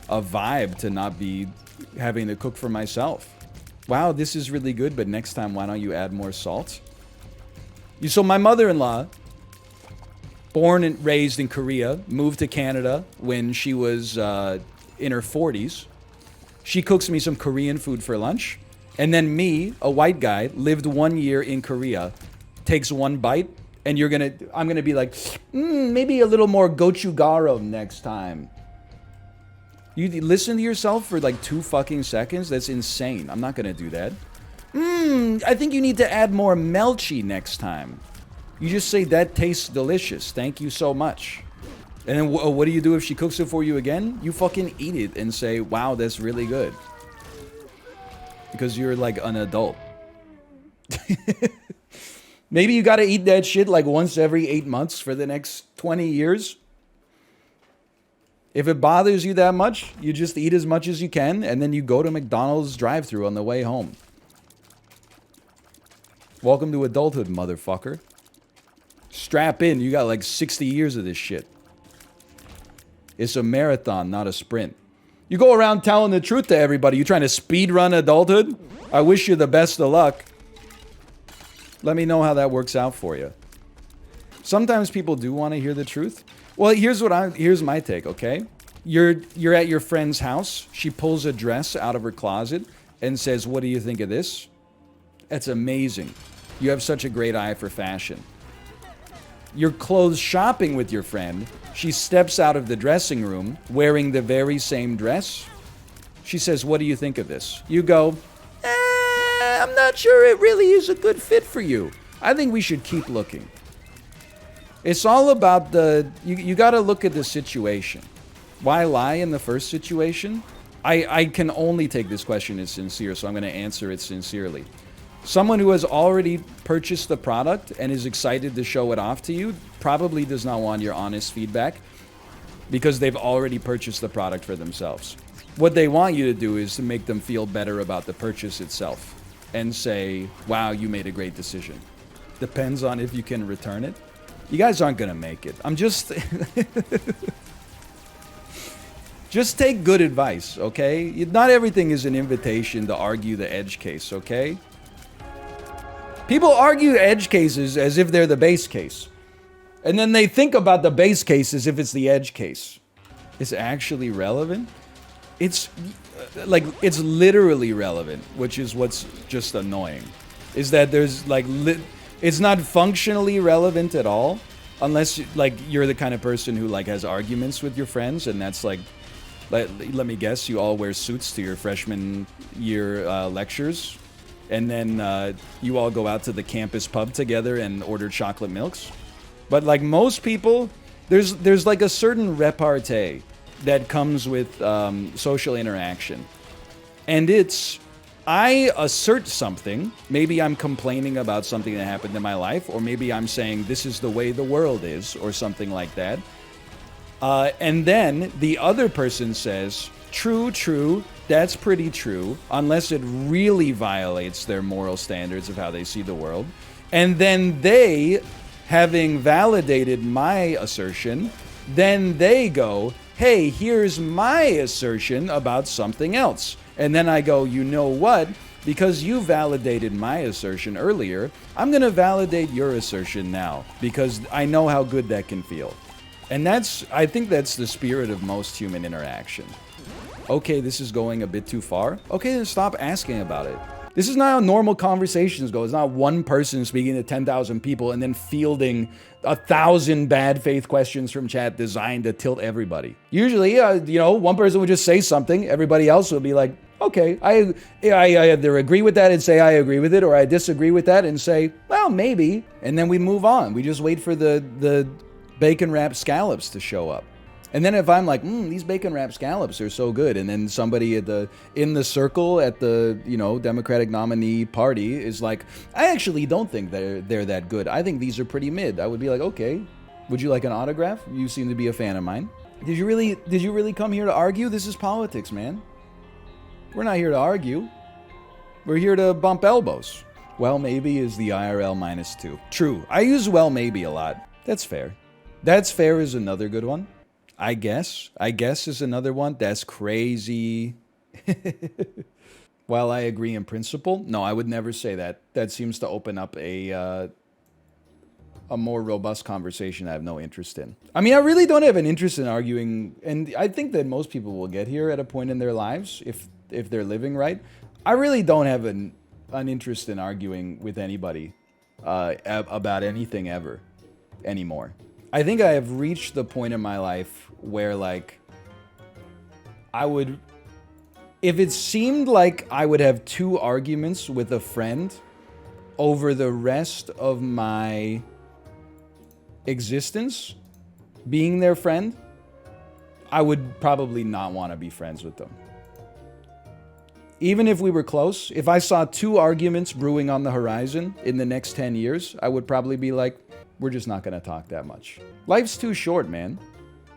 a vibe to not be having to cook for myself. Wow, this is really good, but next time, why don't you add more salt? So my mother-in-law, born and raised in Korea, moved to Canada when she was in her 40s. She cooks me some Korean food for lunch. And then me, a white guy, lived 1 year in Korea, takes one bite, and I'm gonna be like, maybe a little more gochujaro next time. You listen to yourself for like 2 fucking seconds? That's insane. I'm not gonna do that. I think you need to add more melchi next time. You just say, that tastes delicious. Thank you so much. And then what do you do if she cooks it for you again? You fucking eat it and say, wow, that's really good. Because you're like an adult. Maybe you gotta eat that shit like once every 8 months for the next 20 years. If it bothers you that much, you just eat as much as you can, and then you go to McDonald's drive-thru on the way home. Welcome to adulthood, motherfucker. Strap in, you got like 60 years of this shit. It's a marathon, not a sprint. You go around telling the truth to everybody. You trying to speed run adulthood? I wish you the best of luck. Let me know how that works out for you. Sometimes people do want to hear the truth. Well, here's my take, okay? You're at your friend's house. She pulls a dress out of her closet and says, "What do you think of this?" That's amazing. You have such a great eye for fashion. You're clothes shopping with your friend. She steps out of the dressing room wearing the very same dress. She says, "What do you think of this?" You go, "I'm not sure it really is a good fit for you. I think we should keep looking." It's all about you got to look at the situation. Why lie in the first situation? I can only take this question as sincere, so I'm going to answer it sincerely. Someone who has already purchased the product and is excited to show it off to you probably does not want your honest feedback because they've already purchased the product for themselves. What they want you to do is to make them feel better about the purchase itself and say, "Wow, you made a great decision." Depends on if you can return it. You guys aren't going to make it. I'm just... Just take good advice, okay? Not everything is an invitation to argue the edge case, okay? People argue edge cases as if they're the base case. And then they think about the base case as if it's the edge case. It's actually relevant? It's literally relevant, which is what's just annoying. Is that there's like... It's not functionally relevant at all, unless like you're the kind of person who like has arguments with your friends, and that's like, let me guess, you all wear suits to your freshman year lectures, and then you all go out to the campus pub together and order chocolate milks. But like most people, there's like a certain repartee that comes with social interaction, and it's, I assert something. Maybe I'm complaining about something that happened in my life, or maybe I'm saying this is the way the world is, or something like that. And then the other person says, true, that's pretty true, unless it really violates their moral standards of how they see the world. And then they, having validated my assertion, then they go, hey, here's my assertion about something else. And then I go, you know what? Because you validated my assertion earlier, I'm going to validate your assertion now, because I know how good that can feel. And I think that's the spirit of most human interaction. Okay, this is going a bit too far. Okay, then stop asking about it. This is not how normal conversations go. It's not one person speaking to 10,000 people and then fielding 1,000 bad faith questions from chat designed to tilt everybody. Usually, one person would just say something. Everybody else would be like, okay, I either agree with that and say I agree with it, or I disagree with that and say, well, maybe. And then we move on. We just wait for the bacon-wrapped scallops to show up. And then if I'm like, these bacon-wrapped scallops are so good, and then somebody in the circle at the Democratic nominee party is like, I actually don't think they're that good. I think these are pretty mid. I would be like, okay, would you like an autograph? You seem to be a fan of mine. Did you really come here to argue? This is politics, man. We're not here to argue. We're here to bump elbows. Well, maybe is the IRL -2. True. I use well maybe a lot. That's fair. That's fair is another good one. I guess. I guess is another one. That's crazy. While I agree in principle, no, I would never say that. That seems to open up a more robust conversation I have no interest in. I mean, I really don't have an interest in arguing, and I think that most people will get here at a point in their lives if they're living right. I really don't have an interest in arguing with anybody about anything ever anymore. I think I have reached the point in my life where, like, I would, if it seemed like I would have 2 arguments with a friend over the rest of my existence, being their friend, I would probably not want to be friends with them. Even if we were close, if I saw 2 arguments brewing on the horizon in the next 10 years, I would probably be like, we're just not going to talk that much. Life's too short, man.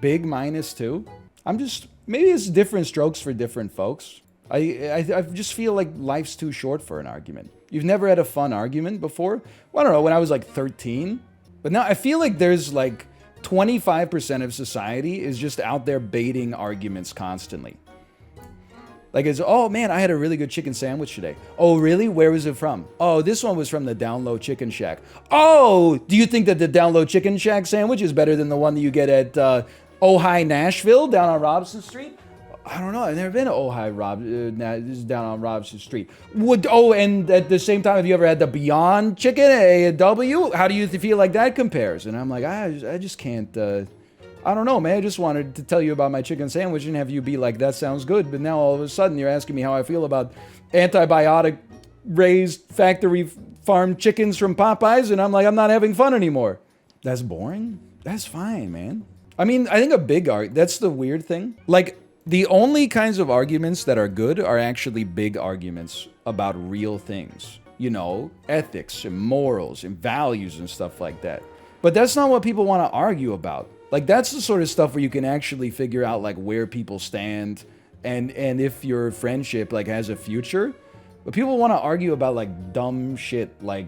Big minus 2. I'm just, maybe it's different strokes for different folks. I just feel like life's too short for an argument. You've never had a fun argument before? Well, I don't know, when I was like 13. But now I feel like there's like 25% of society is just out there baiting arguments constantly. Like it's, oh man, I had a really good chicken sandwich today. Oh really? Where was it from? Oh, this one was from the Down Low Chicken Shack. Oh, do you think that the Down Low Chicken Shack sandwich is better than the one that you get at Ojai Nashville down on Robson Street? I don't know. I've never been to Ojai this is down on Robson Street. And at the same time, have you ever had the Beyond Chicken at A&W? How do you feel like that compares? And I'm like, I just can't. I don't know, man. I just wanted to tell you about my chicken sandwich and have you be like, that sounds good. But now all of a sudden you're asking me how I feel about antibiotic raised factory farm chickens from Popeyes. And I'm like, I'm not having fun anymore. That's boring. That's fine, man. I mean, I think that's the weird thing. Like, the only kinds of arguments that are good are actually big arguments about real things. You know, ethics and morals and values and stuff like that. But that's not what people want to argue about. Like, that's the sort of stuff where you can actually figure out, like, where people stand and if your friendship, like, has a future. But people want to argue about, like, dumb shit, like,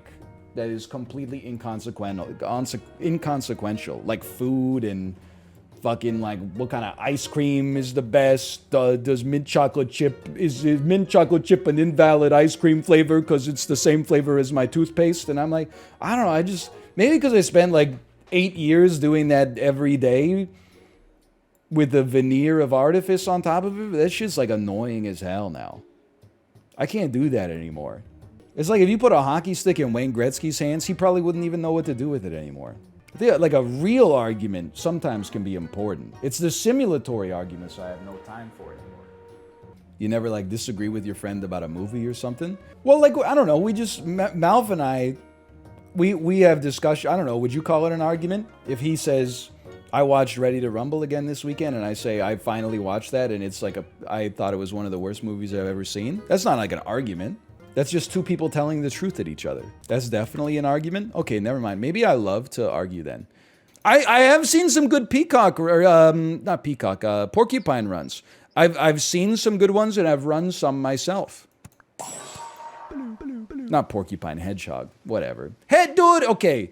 that is completely inconsequential. Like, food and fucking, like, what kind of ice cream is the best? Does mint chocolate chip, is mint chocolate chip an invalid ice cream flavor because it's the same flavor as my toothpaste? And I'm like, I don't know, maybe because I spent, like, 8 years doing that every day with the veneer of artifice on top of it, that shit's like annoying as hell now. I can't do that anymore. It's like if you put a hockey stick in Wayne Gretzky's hands, he probably wouldn't even know what to do with it anymore. I think like a real argument sometimes can be important. It's the simulatory arguments I have no time for anymore. You never like disagree with your friend about a movie or something? Well, like, I don't know, Malf and I, we have discussion. I don't know. Would you call it an argument? If he says, I watched Ready to Rumble again this weekend, and I say, I finally watched that, and it's like I thought it was one of the worst movies I've ever seen. That's not like an argument. That's just 2 people telling the truth at each other. That's definitely an argument. Okay, never mind. Maybe I love to argue then. I have seen some good porcupine runs. I've seen some good ones, and I've run some myself. Not porcupine, hedgehog, whatever. Hey, dude, okay.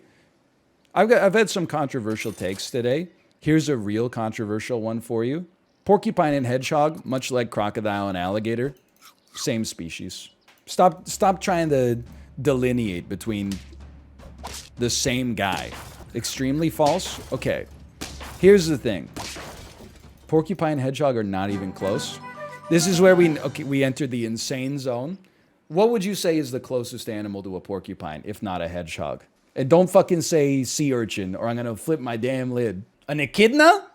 I've had some controversial takes today. Here's a real controversial one for you. Porcupine and hedgehog, much like crocodile and alligator, same species. Stop trying to delineate between the same guy. Extremely false? Okay. Here's the thing. Porcupine and hedgehog are not even close. This is where we entered the insane zone. What would you say is the closest animal to a porcupine, if not a hedgehog? And don't fucking say sea urchin, or I'm gonna flip my damn lid. An echidna?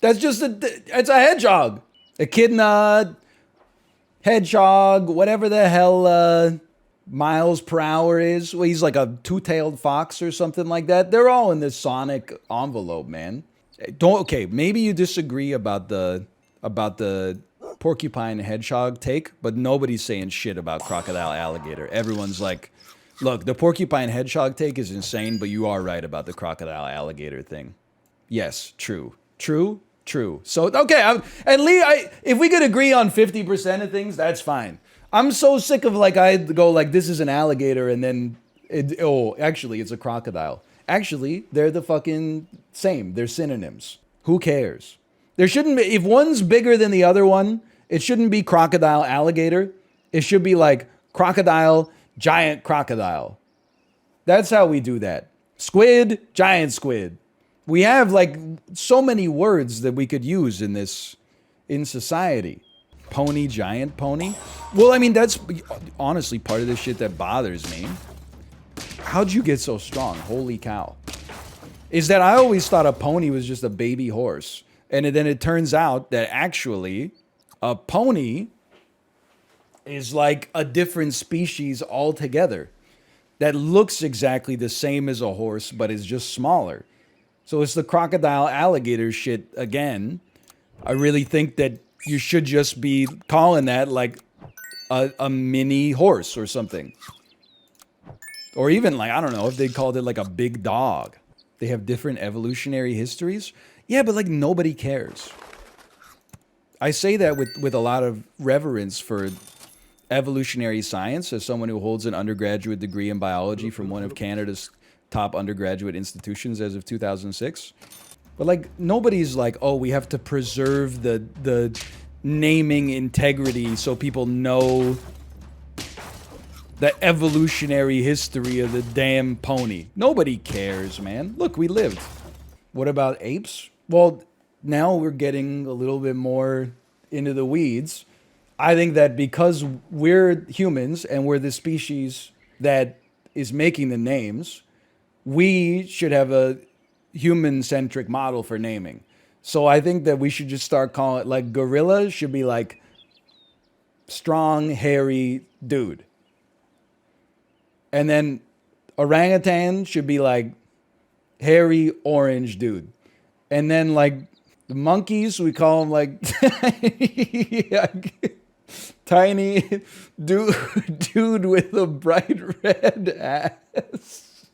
That's just it's a hedgehog. Echidna, hedgehog, whatever the hell miles per hour is. Well, he's like a 2-tailed fox or something like that. They're all in this sonic envelope, man. Okay, maybe you disagree about the porcupine hedgehog take, but nobody's saying shit about crocodile alligator. Everyone's like, look, the porcupine hedgehog take is insane, but you are right about the crocodile alligator thing. Yes, true. So, okay, and Lee, if we could agree on 50% of things, that's fine. I'm so sick of, like, I go, like, this is an alligator, and then, actually, it's a crocodile. Actually, they're the fucking same. They're synonyms. Who cares? There shouldn't be, if one's bigger than the other one, it shouldn't be crocodile alligator. It should be like crocodile, giant crocodile. That's how we do that. Squid, giant squid. We have like so many words that we could use in society. Pony, giant pony. Well, I mean, that's honestly part of the shit that bothers me. How'd you get so strong? Holy cow. Is that I always thought a pony was just a baby horse. And then it turns out that actually a pony is like a different species altogether that looks exactly the same as a horse, but is just smaller. So it's the crocodile alligator shit again. I really think that you should just be calling that like a mini horse or something. Or even like, I don't know if they called it like a big dog. They have different evolutionary histories. Yeah, but like nobody cares. I say that with a lot of reverence for evolutionary science as someone who holds an undergraduate degree in biology from one of Canada's top undergraduate institutions as of 2006. But like nobody's like, oh, we have to preserve the naming integrity so people know the evolutionary history of the damn pony. Nobody cares, man. Look, we lived. What about apes? Well, now we're getting a little bit more into the weeds. I think that because we're humans and we're the species that is making the names, we should have a human-centric model for naming. So I think that we should just start calling it, like, gorilla should be like strong, hairy dude. And then orangutan should be like hairy, orange dude. And then like the monkeys, we call them like tiny dude with a bright red ass.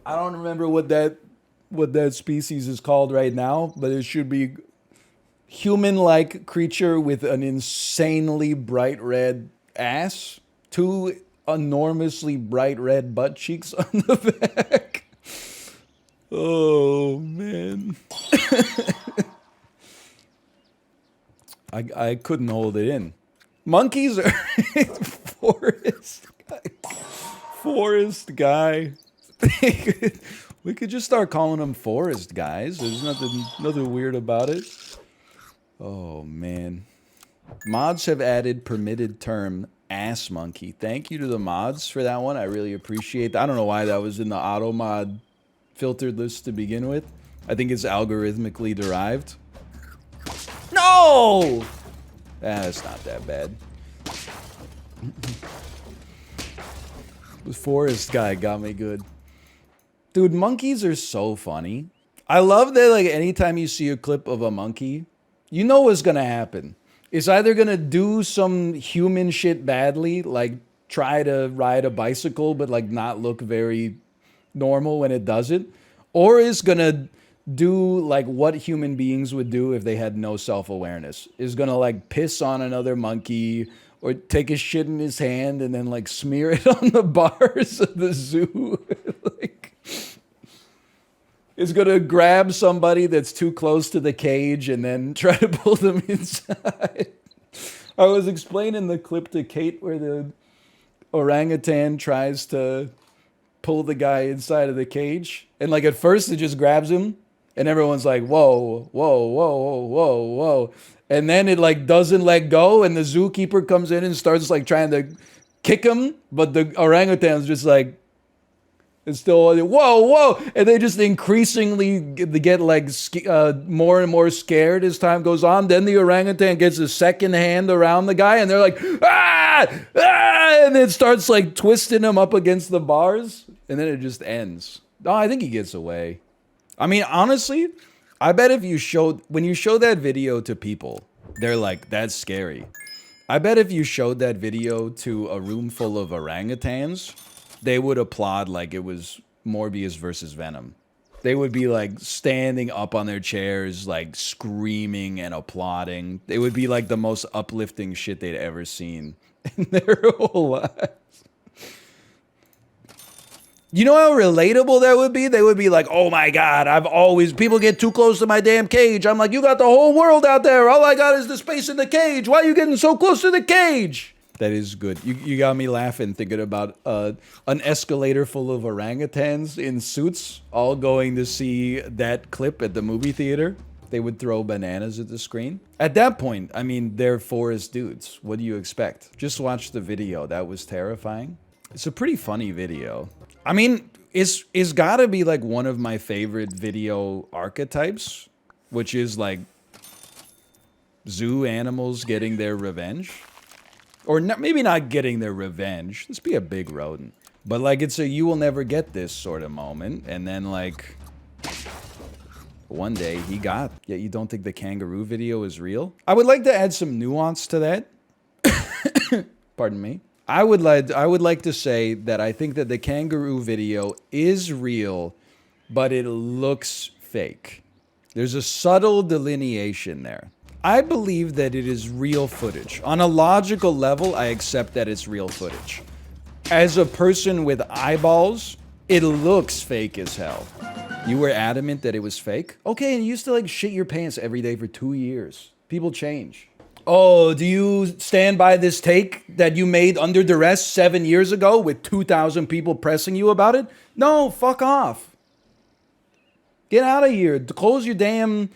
I don't remember what that species is called right now, but it should be human-like creature with an insanely bright red ass, two enormously bright red butt cheeks on the back. Oh man. I couldn't hold it in. Monkeys are forest guy. We could just start calling them forest guys. There's nothing weird about it. Oh man. Mods have added permitted term ass monkey. Thank you to the mods for that one. I really appreciate that. I don't know why that was in the auto mod filtered list to begin with. I think it's algorithmically derived. No! It's not that bad. The forest guy got me good. Dude, monkeys are so funny. I love that like anytime you see a clip of a monkey, you know what's gonna happen. It's either gonna do some human shit badly, like try to ride a bicycle but like not look very normal when it does it, or it's gonna do like what human beings would do if they had no self-awareness. Is gonna like piss on another monkey or take a shit in his hand and then like smear it on the bars of the zoo. Like, is gonna grab somebody that's too close to the cage and then try to pull them inside. I was explaining the clip to Kate where the orangutan tries to pull the guy inside of the cage. And like at first it just grabs him and everyone's like, whoa, whoa, whoa, whoa, whoa, whoa. And then it like doesn't let go and the zookeeper comes in and starts like trying to kick him. But the orangutan's just like, it's still, whoa, whoa. And they just increasingly get like more and more scared as time goes on. Then the orangutan gets a second hand around the guy and they're like, ah, ah, and it starts like twisting him up against the bars. And then it just ends. Oh, I think he gets away. I mean, honestly, I bet if when you show that video to people, they're like, that's scary. I bet if you showed that video to a room full of orangutans, they would applaud like it was Morbius versus Venom. They would be like standing up on their chairs, like screaming and applauding. It would be like the most uplifting shit they'd ever seen in their whole lives. You know how relatable that would be? They would be like, oh my God, people get too close to my damn cage. I'm like, you got the whole world out there. All I got is the space in the cage. Why are you getting so close to the cage? That is good. You got me laughing thinking about an escalator full of orangutans in suits all going to see that clip at the movie theater. They would throw bananas at the screen. At that point, I mean, they're forest dudes. What do you expect? Just watch the video. That was terrifying. It's a pretty funny video. I mean, it's gotta be like one of my favorite video archetypes, which is like zoo animals getting their revenge. Or not, maybe not getting their revenge. Let's be a big rodent. But like it's a you will never get this sort of moment. And then like one day he got. Yet you don't think the kangaroo video is real? I would like to add some nuance to that. Pardon me. I would like to say that I think that the kangaroo video is real, but it looks fake. There's a subtle delineation there. I believe that it is real footage. On a logical level, I accept that it's real footage. As a person with eyeballs, it looks fake as hell. You were adamant that it was fake? Okay, and you used to like shit your pants every day for 2 years. People change. Oh, do you stand by this take that you made under duress 7 years ago with 2,000 people pressing you about it? No, fuck off. Get out of here. Close your damn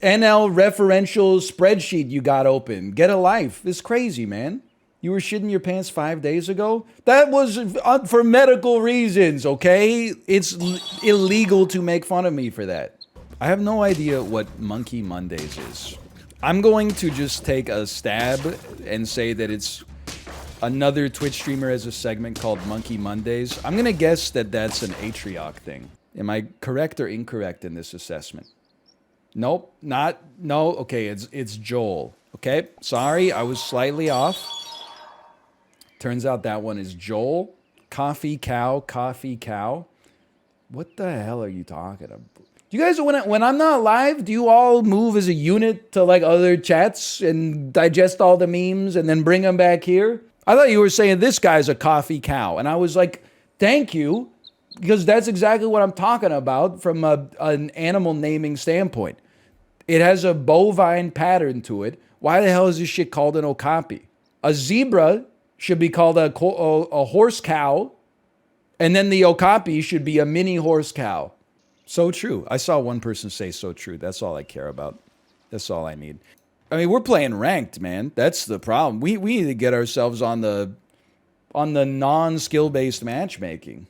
NL referential spreadsheet you got open. Get a life. It's crazy, man. You were shitting your pants 5 days ago? That was for medical reasons, okay? It's illegal to make fun of me for that. I have no idea what Monkey Mondays is. I'm going to just take a stab and say that it's another Twitch streamer has a segment called Monkey Mondays. I'm going to guess that that's an atrioc thing. Am I correct or incorrect in this assessment? Nope, no, okay, it's Joel. Okay, sorry, I was slightly off. Turns out that one is Joel. Coffee cow. What the hell are you talking about? You guys, when I'm not live, do you all move as a unit to like other chats and digest all the memes and then bring them back here? I thought you were saying this guy's a coffee cow. And I was like, thank you, because that's exactly what I'm talking about from an animal naming standpoint. It has a bovine pattern to it. Why the hell is this shit called an okapi? A zebra should be called a horse cow, and then the okapi should be a mini horse cow. So true. I saw one person say so true. That's all I care about. That's all I need. I mean, we're playing ranked, man. That's the problem. We need to get ourselves on the non-skill-based matchmaking.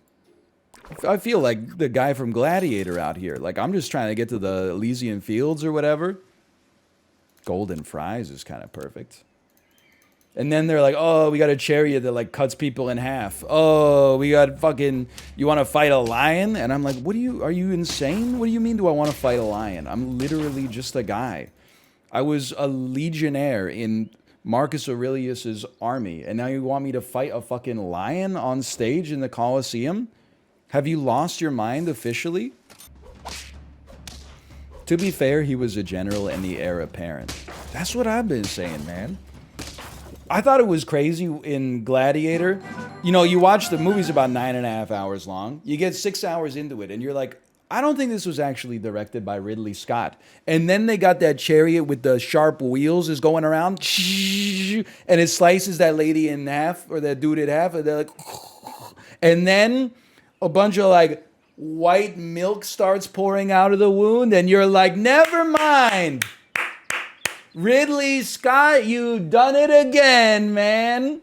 I feel like the guy from Gladiator out here. Like, I'm just trying to get to the Elysian Fields or whatever. Golden fries is kind of perfect. And then they're like, oh, we got a chariot that like cuts people in half. Oh, we got fucking, you want to fight a lion? And I'm like, are you insane? What do you mean do I want to fight a lion? I'm literally just a guy. I was a legionnaire in Marcus Aurelius's army. And now you want me to fight a fucking lion on stage in the Colosseum? Have you lost your mind officially? To be fair, he was a general and the heir apparent. That's what I've been saying, man. I thought it was crazy in Gladiator. You know, you watch the movie's about 9.5 hours long. You get 6 hours into it, and you're like, I don't think this was actually directed by Ridley Scott. And then they got that chariot with the sharp wheels is going around, and it slices that lady in half, or that dude in half, and they're like, and then a bunch of like white milk starts pouring out of the wound, and you're like, never mind. Ridley Scott, you done it again, man.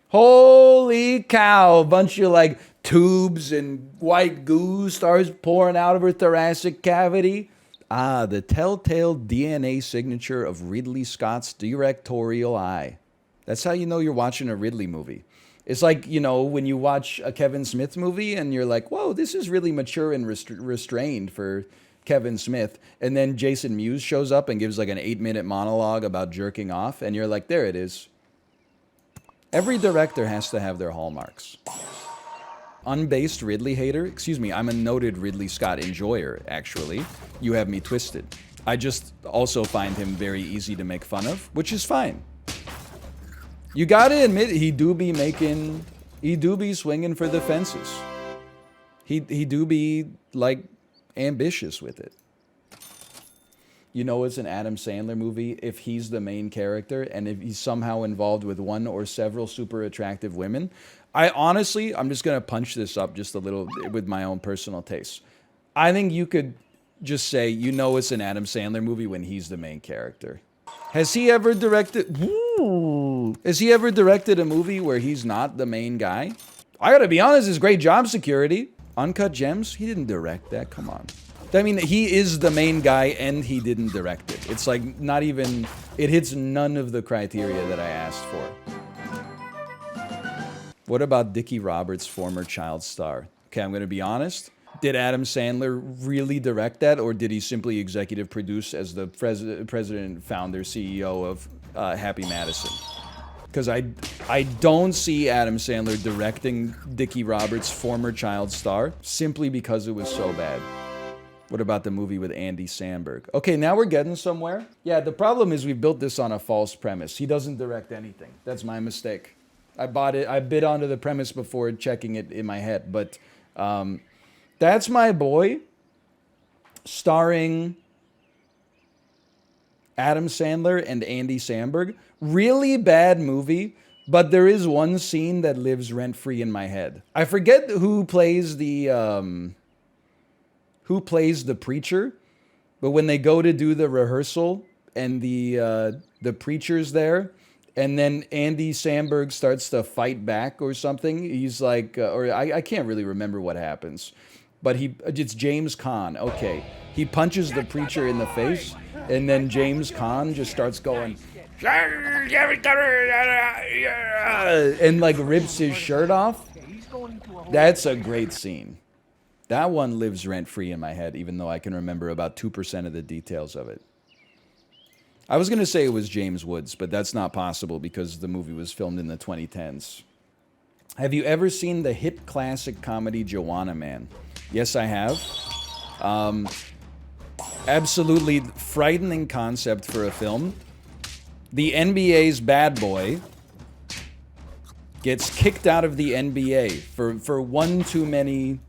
Holy cow. A bunch of like tubes and white goo starts pouring out of her thoracic cavity. Ah, the telltale DNA signature of Ridley Scott's directorial eye. That's how you know you're watching a Ridley movie. It's like, you know, when you watch a Kevin Smith movie and you're like, whoa, this is really mature and restrained for Kevin Smith, and then Jason Mewes shows up and gives like an 8-minute monologue about jerking off, and you're like, there it is. Every director has to have their hallmarks. Unbased Ridley hater? Excuse me, I'm a noted Ridley Scott enjoyer, actually. You have me twisted. I just also find him very easy to make fun of, which is fine. You gotta admit, he do be swinging for the fences. He do be like ambitious with it. You know it's an Adam Sandler movie if he's the main character and if he's somehow involved with one or several super attractive women. I honestly, I'm just going to punch this up just a little with my own personal taste. I think you could just say, you know it's an Adam Sandler movie when he's the main character. Has he ever directed... Ooh, has he ever directed a movie where he's not the main guy? I gotta be honest, it's great job security. Uncut Gems? He didn't direct that, come on. I mean, he is the main guy and he didn't direct it. It's like not even... It hits none of the criteria that I asked for. What about Dickie Roberts' former child star? Okay, I'm gonna be honest. Did Adam Sandler really direct that, or did he simply executive produce as the president, founder, CEO of Happy Madison? Because I don't see Adam Sandler directing Dickie Roberts' former child star simply because it was so bad. What about the movie with Andy Samberg? Okay, now we're getting somewhere. Yeah, the problem is we built this on a false premise. He doesn't direct anything. That's my mistake. I bought it. I bid onto the premise before checking it in my head. But That's My Boy, starring Adam Sandler and Andy Samberg. Really bad movie, but there is one scene that lives rent-free in my head. I forget who plays the preacher, but when they go to do the rehearsal and the preacher's there, and then Andy Samberg starts to fight back or something. He's like, I can't really remember what happens, but it's James Caan. Okay, he punches the preacher in the face, and then James Caan just starts going, and like rips his shirt off. That's a great scene. That one lives rent-free in my head, even though I can remember about 2% of the details of it. I was going to say it was James Woods, but that's not possible because the movie was filmed in the 2010s. Have you ever seen the hit classic comedy Joanna Man? Yes, I have. Absolutely frightening concept for a film. The NBA's bad boy gets kicked out of the NBA for one too many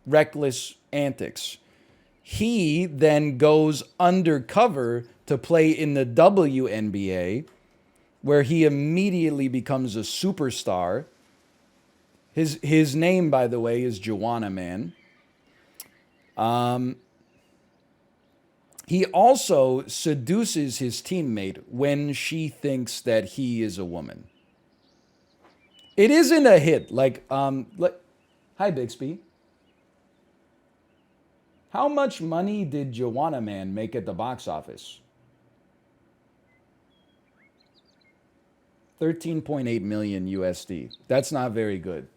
reckless antics. He then goes undercover to play in the WNBA, where he immediately becomes a superstar. His name, by the way, is Joanna Man. He also seduces his teammate when she thinks that he is a woman. It isn't a hit. Hi, Bixby. How much money did Joanna Man make at the box office? 13.8 million USD. That's not very good.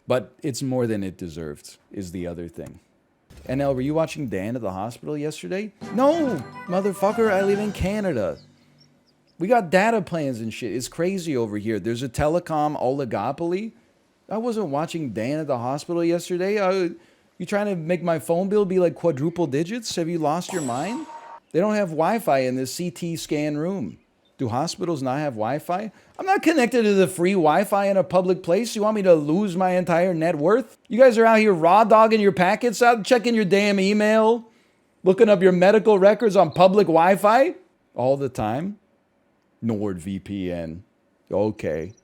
But it's more than it deserved, is the other thing. NL, were you watching Dan at the hospital yesterday? No, motherfucker, I live in Canada. We got data plans and shit. It's crazy over here. There's a telecom oligopoly. I wasn't watching Dan at the hospital yesterday. You trying to make my phone bill be like quadruple digits? Have you lost your mind? They don't have Wi-Fi in this CT scan room. Do hospitals not have Wi-Fi? I'm not connected to the free Wi-Fi in a public place. You want me to lose my entire net worth? You guys are out here raw dogging your packets out, checking your damn email, looking up your medical records on public Wi-Fi all the time. NordVPN. Okay.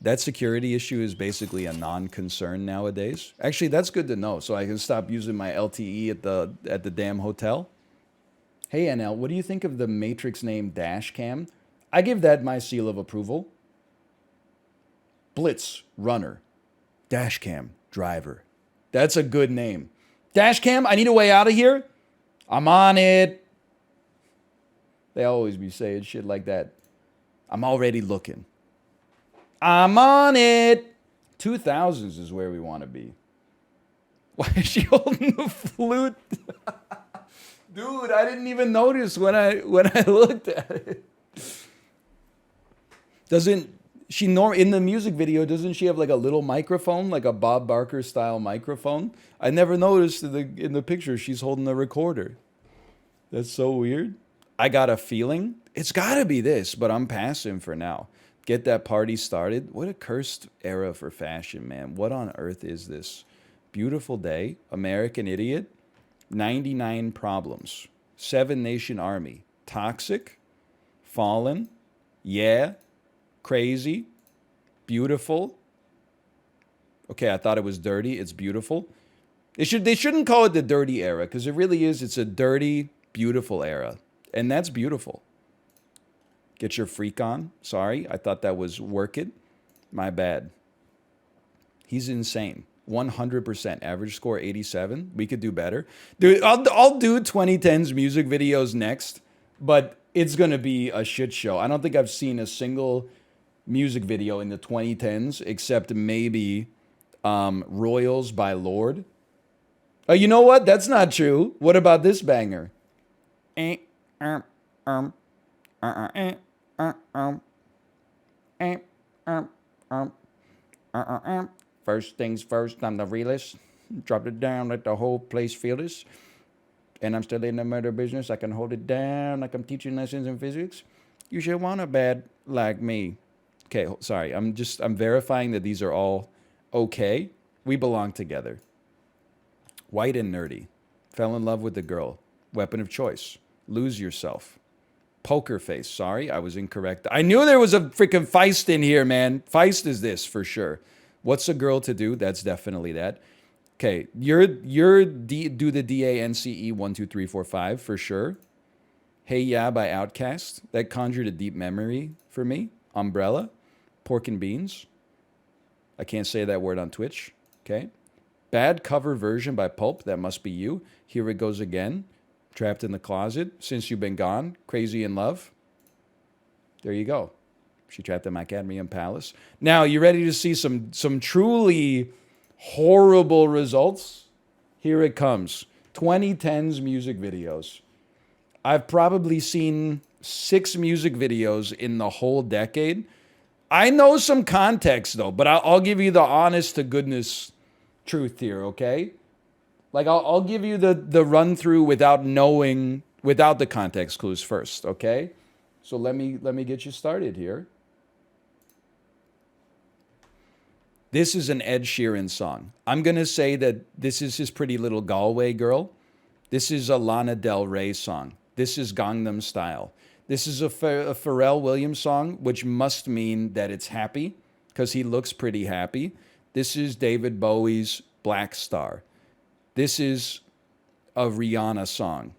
That security issue is basically a non-concern nowadays. Actually, that's good to know, so I can stop using my LTE at the damn hotel. Hey, NL, what do you think of the Matrix name Dashcam? I give that my seal of approval. Blitz, runner. Dashcam, driver. That's a good name. Dashcam, I need a way out of here. I'm on it. They always be saying shit like that. I'm already looking. I'm on it. 2000s is where we want to be. Why is she holding the flute? Dude, I didn't even notice when I looked at it. Doesn't she in the music video, doesn't she have like a little microphone, like a Bob Barker style microphone? I never noticed in the picture she's holding a recorder. That's so weird. I got a feeling it's got to be this, but I'm passing for now. Get that party started. What a cursed era for fashion, man. What on earth is this? Beautiful Day, American Idiot, 99 Problems, Seven Nation Army, Toxic, Fallen, Yeah, Crazy, Beautiful. Okay, I thought it was dirty. It's beautiful. They shouldn't call it the dirty era because it really is. It's a dirty, beautiful era. And that's beautiful. Get your freak on. Sorry, I thought that was Work It. My bad. He's insane. 100%. Average score 87. We could do better. Dude, I'll do 2010s music videos next, but it's going to be a shit show. I don't think I've seen a single music video in the 2010s except maybe Royals by Lorde. You know what? That's not true. What about this banger? First things first, I'm the realist. Drop it down, let the whole place feel this. And I'm still in the murder business. I can hold it down like I'm teaching lessons in physics. You should want a bad like me. Okay, sorry. I'm verifying that these are all okay. We belong together. White and Nerdy. Fell in love with the girl. Weapon of choice. Lose yourself. Poker face. Sorry, I was incorrect. I knew there was a freaking Feist in here, man. Feist is this for sure. What's a girl to do? That's definitely that. Okay, do the DANCE 1 2 3 4 5 for sure. Hey Ya by Outkast. That conjured a deep memory for me. Umbrella. Pork and Beans. I can't say that word on Twitch. Okay. Bad cover version by Pulp. That must be you. Here it goes again. Trapped in the Closet. Since You've Been Gone. Crazy in Love. There you go. She trapped in my cadmium palace. Now, you ready to see some truly horrible results? Here it comes. 2010s music videos. I've probably seen 6 music videos in the whole decade. I know some context, though, but I'll give you the honest to goodness truth here, okay? Like, I'll give you the run-through without the context clues first, okay? So let me get you started here. This is an Ed Sheeran song. I'm going to say that this is his Pretty Little Galway Girl. This is a Lana Del Rey song. This is Gangnam Style. This is a Pharrell Williams song, which must mean that it's happy because he looks pretty happy. This is David Bowie's Black Star. This is a Rihanna song.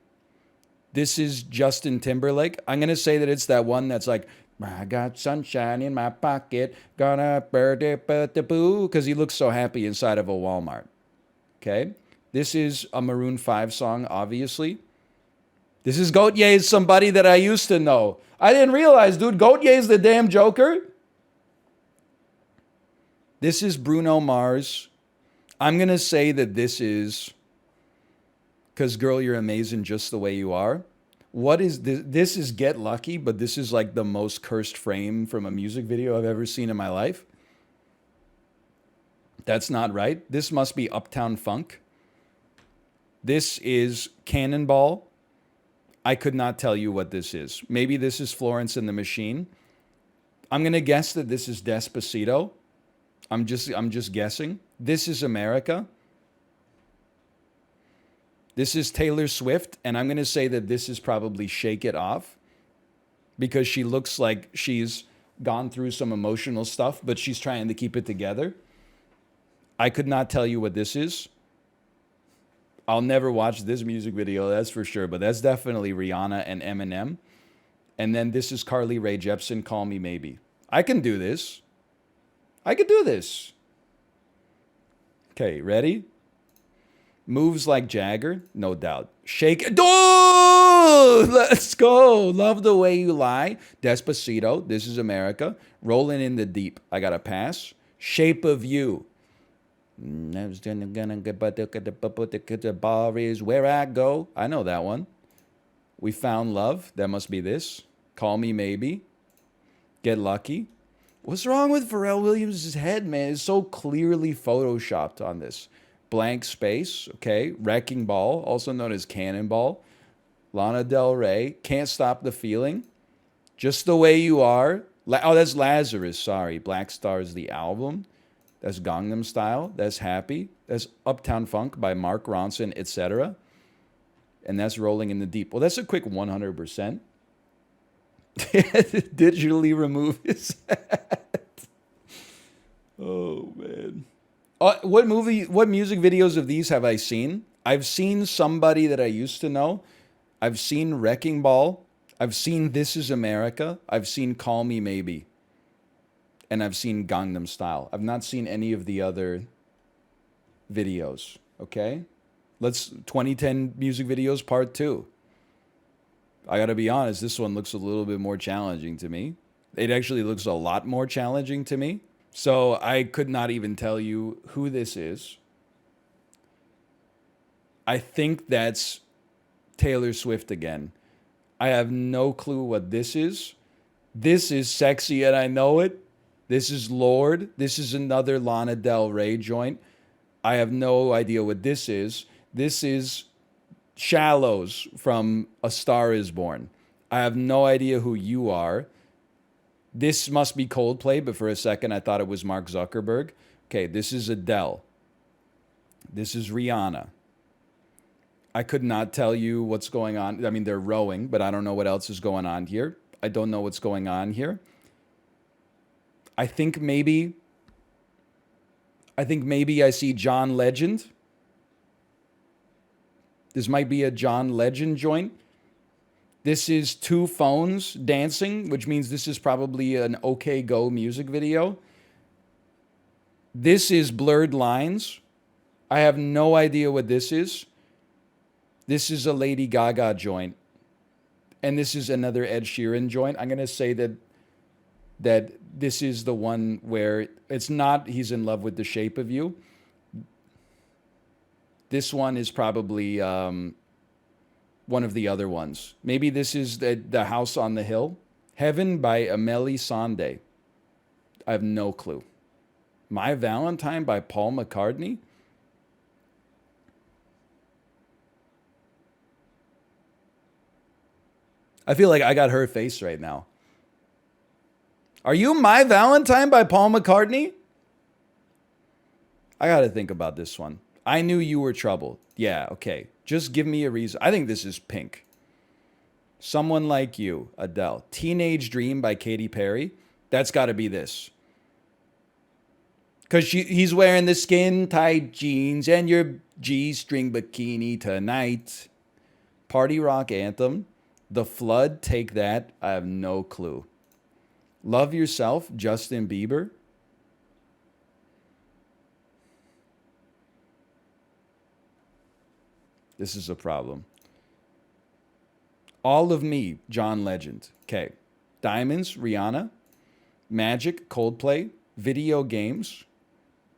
This is Justin Timberlake. I'm going to say that it's that one that's like, I got sunshine in my pocket, gonna boo, because he looks so happy inside of a Walmart. Okay? This is a Maroon 5 song, obviously. This is Gautier's Somebody That I Used to Know. I didn't realize, dude, Gautier's the damn Joker. This is Bruno Mars. I'm going to say that this is Because Girl, You're Amazing Just the Way You Are. What is this? This is Get Lucky, but this is like the most cursed frame from a music video I've ever seen in my life. That's not right. This must be Uptown Funk. This is Cannonball. I could not tell you what this is. Maybe this is Florence and the Machine. I'm going to guess that this is Despacito. I'm just guessing. This is America. This is Taylor Swift, and I'm going to say that this is probably Shake It Off because she looks like she's gone through some emotional stuff, but she's trying to keep it together. I could not tell you what this is. I'll never watch this music video, that's for sure, but that's definitely Rihanna and Eminem. And then this is Carly Rae Jepsen, Call Me Maybe. I can do this. I could do this. Okay, ready? Moves Like Jagger, no doubt. Shake it. Oh, let's go. Love the Way You Lie. Despacito, This Is America. Rolling in the Deep, I got to pass. Shape of You. The bar is where I go. I know that one. We Found Love, that must be this. Call Me Maybe. Get Lucky. What's wrong with Pharrell Williams' head, man? It's so clearly photoshopped on this. Blank Space, okay. Wrecking Ball, also known as Cannonball. Lana Del Rey, Can't Stop the Feeling. Just the Way You Are. Oh, that's Lazarus. Sorry. Black Stars, the album. That's Gangnam Style. That's Happy. That's Uptown Funk by Mark Ronson, etc. And that's Rolling in the Deep. Well, that's a quick 100%. Digitally remove his hat. Oh, man. What music videos of these have I seen? I've seen Somebody That I Used to Know. I've seen Wrecking Ball. I've seen This Is America. I've seen Call Me Maybe. And I've seen Gangnam Style. I've not seen any of the other videos. Okay? Let's 2010 music videos part 2. I gotta be honest, this one looks a little bit more challenging to me. It actually looks a lot more challenging to me. So I could not even tell you who this is. I think that's Taylor Swift again. I have no clue what this is. This is Sexy and I Know It. This is Lord. This is another Lana Del Rey joint. I have no idea what this is. This is Shallows from A Star Is Born. I have no idea who you are. This must be Coldplay, but for a second I thought it was Mark Zuckerberg. Okay, this is Adele. This is Rihanna. I could not tell you what's going on. I mean, they're rowing, but I don't know what else is going on here. I don't know what's going on here. I think maybe I see John Legend. This might be a John Legend joint. This is Two Phones Dancing, which means this is probably an OK Go music video. This is Blurred Lines. I have no idea what this is. This is a Lady Gaga joint. And this is another Ed Sheeran joint. I'm going to say that this is the one where it's not He's in Love with the Shape of You. This one is probably one of the other ones. Maybe this is the House on the Hill. Heaven by Amélie Sandé. I have no clue. My Valentine by Paul McCartney. I feel like I got her face right now. Are you My Valentine by Paul McCartney? I got to think about this one. I Knew You Were Trouble. Yeah, okay. Just give me a reason. I think this is Pink. Someone Like You, Adele. Teenage Dream by Katy Perry. That's got to be this. Because he's wearing the skin-tight jeans and your G-string bikini tonight. Party rock anthem. The Flood, Take That. I have no clue. Love Yourself, Justin Bieber. This is a problem. All of Me, John Legend. Okay. Diamonds, Rihanna. Magic, Coldplay. Video Games.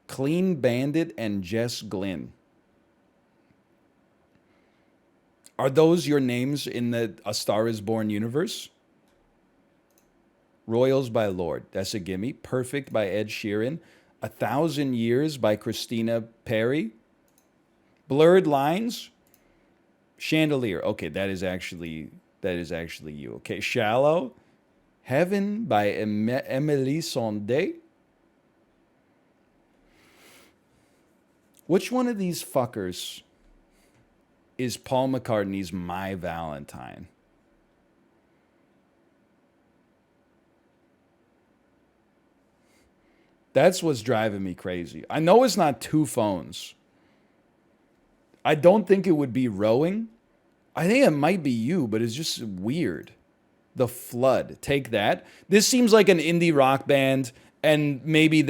Clean Bandit and Jess Glynn. Are those your names in the A Star Is Born universe? Royals by Lord. That's a gimme. Perfect by Ed Sheeran. 1,000 Years by Christina Perri. Blurred Lines. Chandelier. Okay, that is actually you. Okay, Shallow. Heaven by Amélie Sandé. Which one of these fuckers is Paul McCartney's My Valentine? That's what's driving me crazy. I know it's not Two Phones. I don't think it would be Rowing. I think it might be you, but it's just weird. The Flood. Take That. This seems like an indie rock band, and maybe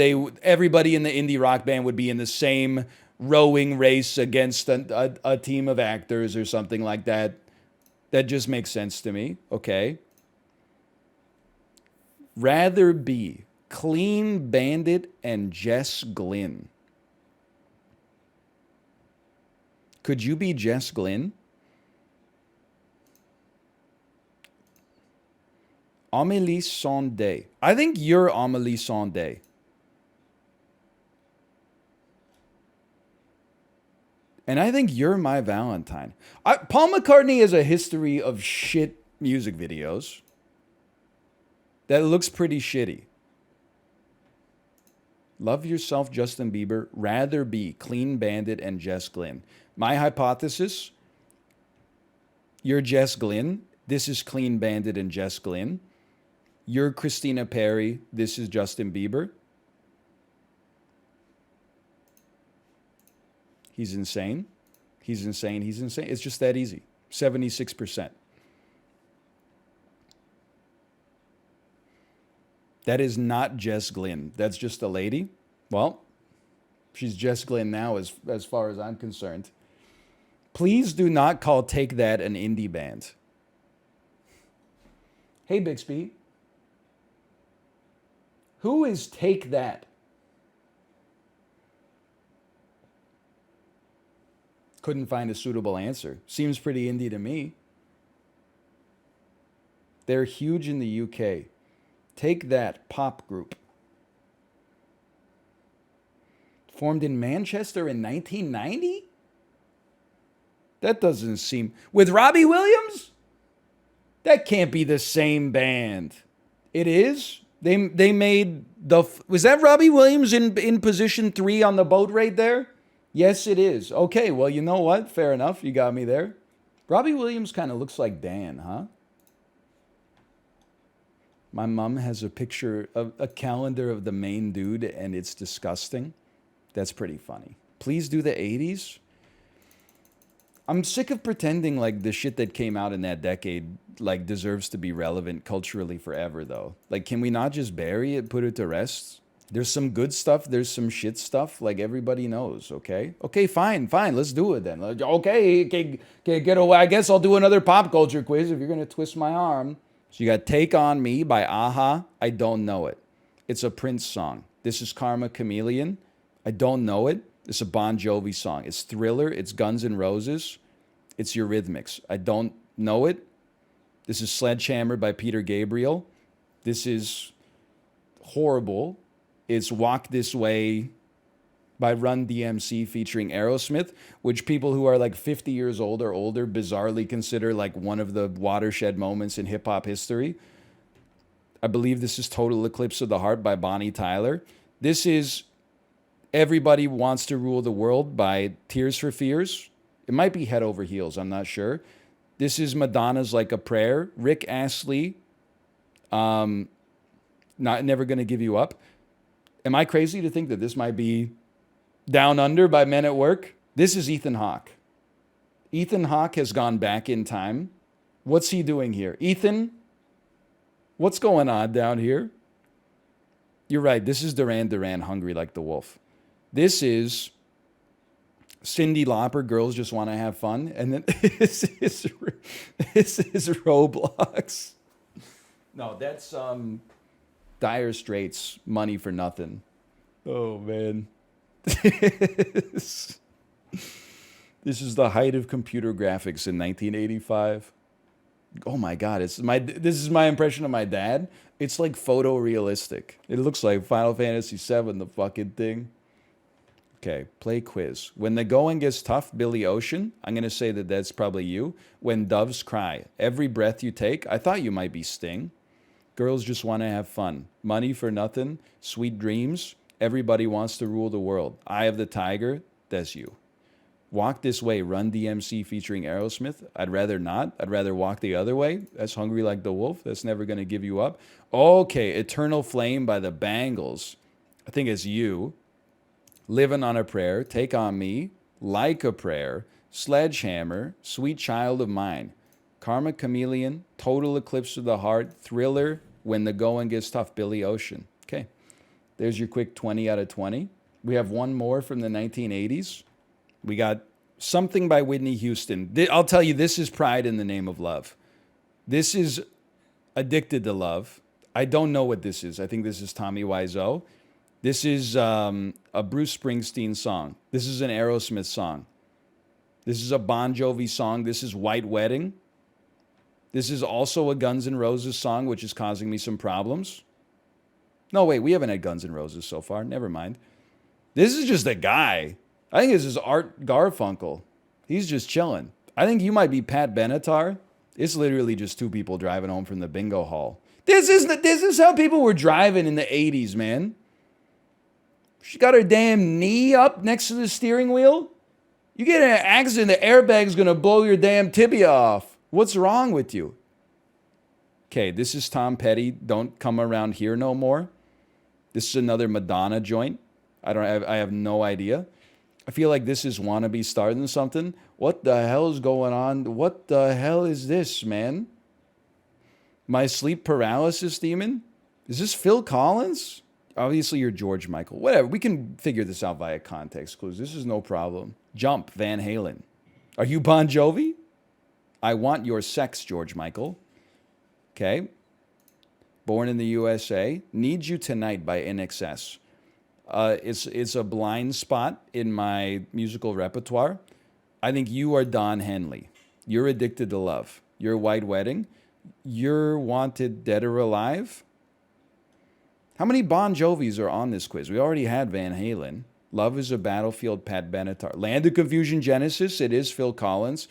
everybody in the indie rock band would be in the same rowing race against a team of actors or something like that. That just makes sense to me. Okay. Rather Be. Clean Bandit and Jess Glynn. Could you be Jess Glynn? Amélie Sandé. I think you're Amélie Sandé. And I think you're My Valentine. Paul McCartney has a history of shit music videos. That looks pretty shitty. Love yourself, Justin Bieber. Rather be Clean Bandit and Jess Glynn. My hypothesis, you're Jess Glynn. This is Clean Bandit and Jess Glynn. You're Christina Perry. This is Justin Bieber. He's insane. He's insane. He's insane. It's just that easy. 76%. That is not Jess Glynn. That's just a lady. Well, she's Jess Glynn now as far as I'm concerned. Please do not call Take That an indie band. Hey, Bixby. Who is Take That? Couldn't find a suitable answer. Seems pretty indie to me. They're huge in the UK. Take That pop group. Formed in Manchester in 1990? That doesn't seem... With Robbie Williams? That can't be the same band. It is? They made the... Was that Robbie Williams in position 3 on the boat right there? Yes, it is. Okay, well, you know what? Fair enough. You got me there. Robbie Williams kind of looks like Dan, huh? My mom has a picture of a calendar of the main dude, and it's disgusting. That's pretty funny. Please do the 80s. I'm sick of pretending like the shit that came out in that decade like deserves to be relevant culturally forever, though. Like, can we not just bury it, put it to rest? There's some good stuff. There's some shit stuff. Like, everybody knows, okay? Okay, fine. Let's do it then. Okay, get away. I guess I'll do another pop culture quiz if you're going to twist my arm. So you got Take On Me by Aha. I don't know it. It's a Prince song. This is Karma Chameleon. I don't know it. It's a Bon Jovi song. It's Thriller. It's Guns N' Roses. It's Eurythmics. I don't know it. This is Sledgehammer by Peter Gabriel. This is horrible. It's Walk This Way by Run DMC featuring Aerosmith, which people who are like 50 years old or older bizarrely consider like one of the watershed moments in hip-hop history. I believe this is Total Eclipse of the Heart by Bonnie Tyler. This is Everybody Wants to Rule the World by Tears for Fears. It might be Head Over Heels, I'm not sure. This is Madonna's Like a Prayer. Rick Astley, Never Gonna Give You Up. Am I crazy to think that this might be Down Under by Men at Work? This is Ethan Hawke. Ethan Hawke has gone back in time. What's he doing here? Ethan, what's going on down here? You're right. This is Duran Duran, Hungry Like the Wolf. This is Cyndi Lauper, Girls Just Want to Have Fun. And then this is Roblox. No, that's Dire Straits, Money for Nothing. Oh, man. This is the height of computer graphics in 1985. Oh my God, this is my impression of my dad. It's like photorealistic. It looks like Final Fantasy VII, the fucking thing. Okay, play quiz. When the going gets tough, Billy Ocean. I'm going to say that that's probably you. When doves cry. Every breath you take. I thought you might be Sting. Girls Just Want to Have Fun. Money for Nothing. Sweet Dreams. Everybody Wants to Rule the World. Eye of the Tiger. That's you. Walk This Way. Run DMC featuring Aerosmith. I'd rather not. I'd rather walk the other way. That's Hungry Like the Wolf. That's Never Gonna Give You Up. Okay, Eternal Flame by the Bangles. I think it's you. Living on a Prayer. Take On Me. Like a Prayer. Sledgehammer. Sweet Child of Mine. Karma Chameleon. Total Eclipse of the Heart. Thriller. When the Going Gets Tough. Billy Ocean. Okay. There's your quick 20 out of 20. We have one more from the 1980s. We got Something by Whitney Houston. I'll tell you, this is Pride in the Name of Love. This is Addicted to Love. I don't know what this is. I think this is Tommy Wiseau. This is a Bruce Springsteen song. This is an Aerosmith song. This is a Bon Jovi song. This is White Wedding. This is also a Guns N' Roses song, which is causing me some problems. No, wait, we haven't had Guns N' Roses so far. Never mind. This is just a guy. I think this is Art Garfunkel. He's just chilling. I think you might be Pat Benatar. It's literally just two people driving home from the bingo hall. This is how people were driving in the 80s, man. She got her damn knee up next to the steering wheel. You get in an accident, the airbag's gonna blow your damn tibia off. What's wrong with you? Okay, this is Tom Petty. Don't come around here no more. This is another Madonna joint. I have no idea. I feel like this is Wannabe starting something. What the hell is going on? What the hell is this, man? My sleep paralysis demon? Is this Phil Collins? Obviously, you're George Michael. Whatever. We can figure this out via context clues. This is no problem. Jump, Van Halen. Are you Bon Jovi? I Want Your Sex, George Michael. Okay. Born in the USA. Need You Tonight by NXS. It's a blind spot in my musical repertoire. I think you are Don Henley. You're Addicted to Love. You're White Wedding. You're Wanted Dead or Alive. How many Bon Jovis are on this quiz? We already had Van Halen. Love is a Battlefield, Pat Benatar. Land of Confusion, Genesis. It is Phil Collins.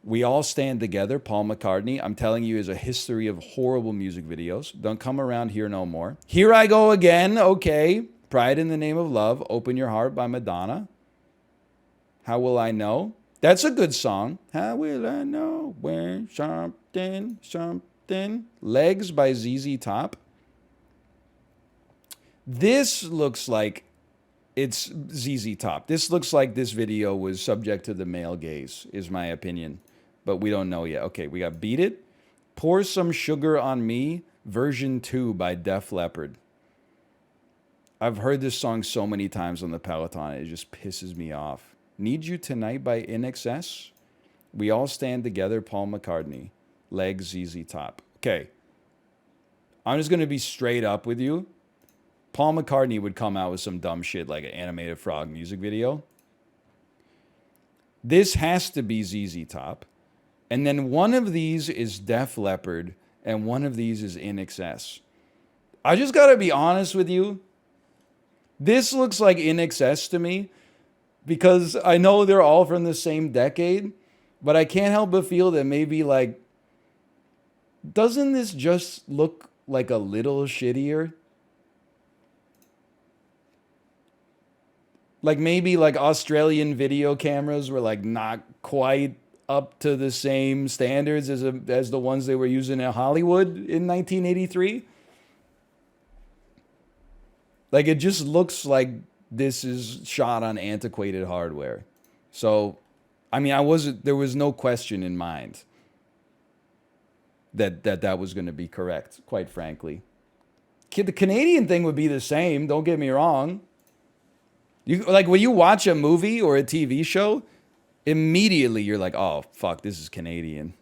We All Stand Together, Paul McCartney. I'm telling you, is a history of horrible music videos. Don't come around here no more. Here I Go Again. Okay. Pride in the Name of Love. Open Your Heart by Madonna. How Will I Know? That's a good song. How will I know when something. Legs by ZZ Top. This looks like it's ZZ Top. This looks like this video was subject to the male gaze, is my opinion. But we don't know yet. Okay, we got Beat It. Pour Some Sugar on Me, version 2 by Def Leppard. I've heard this song so many times on the Peloton, it just pisses me off. Need You Tonight by NXS. We All Stand Together, Paul McCartney. Legs, ZZ Top. Okay. I'm just going to be straight up with you. Paul McCartney would come out with some dumb shit like an animated frog music video. This has to be ZZ Top. And then one of these is Def Leppard, and one of these is NXS. I just got to be honest with you. This looks like NXS to me because I know they're all from the same decade, but I can't help but feel that maybe like, doesn't this just look like a little shittier? Like maybe like Australian video cameras were like not quite up to the same standards as the ones they were using in Hollywood in 1983. Like it just looks like this is shot on antiquated hardware. So, I mean, there was no question in mind that was going to be correct, quite frankly. The Canadian thing would be the same, don't get me wrong. You like when you watch a movie or a TV show, immediately you're like, oh fuck, this is Canadian.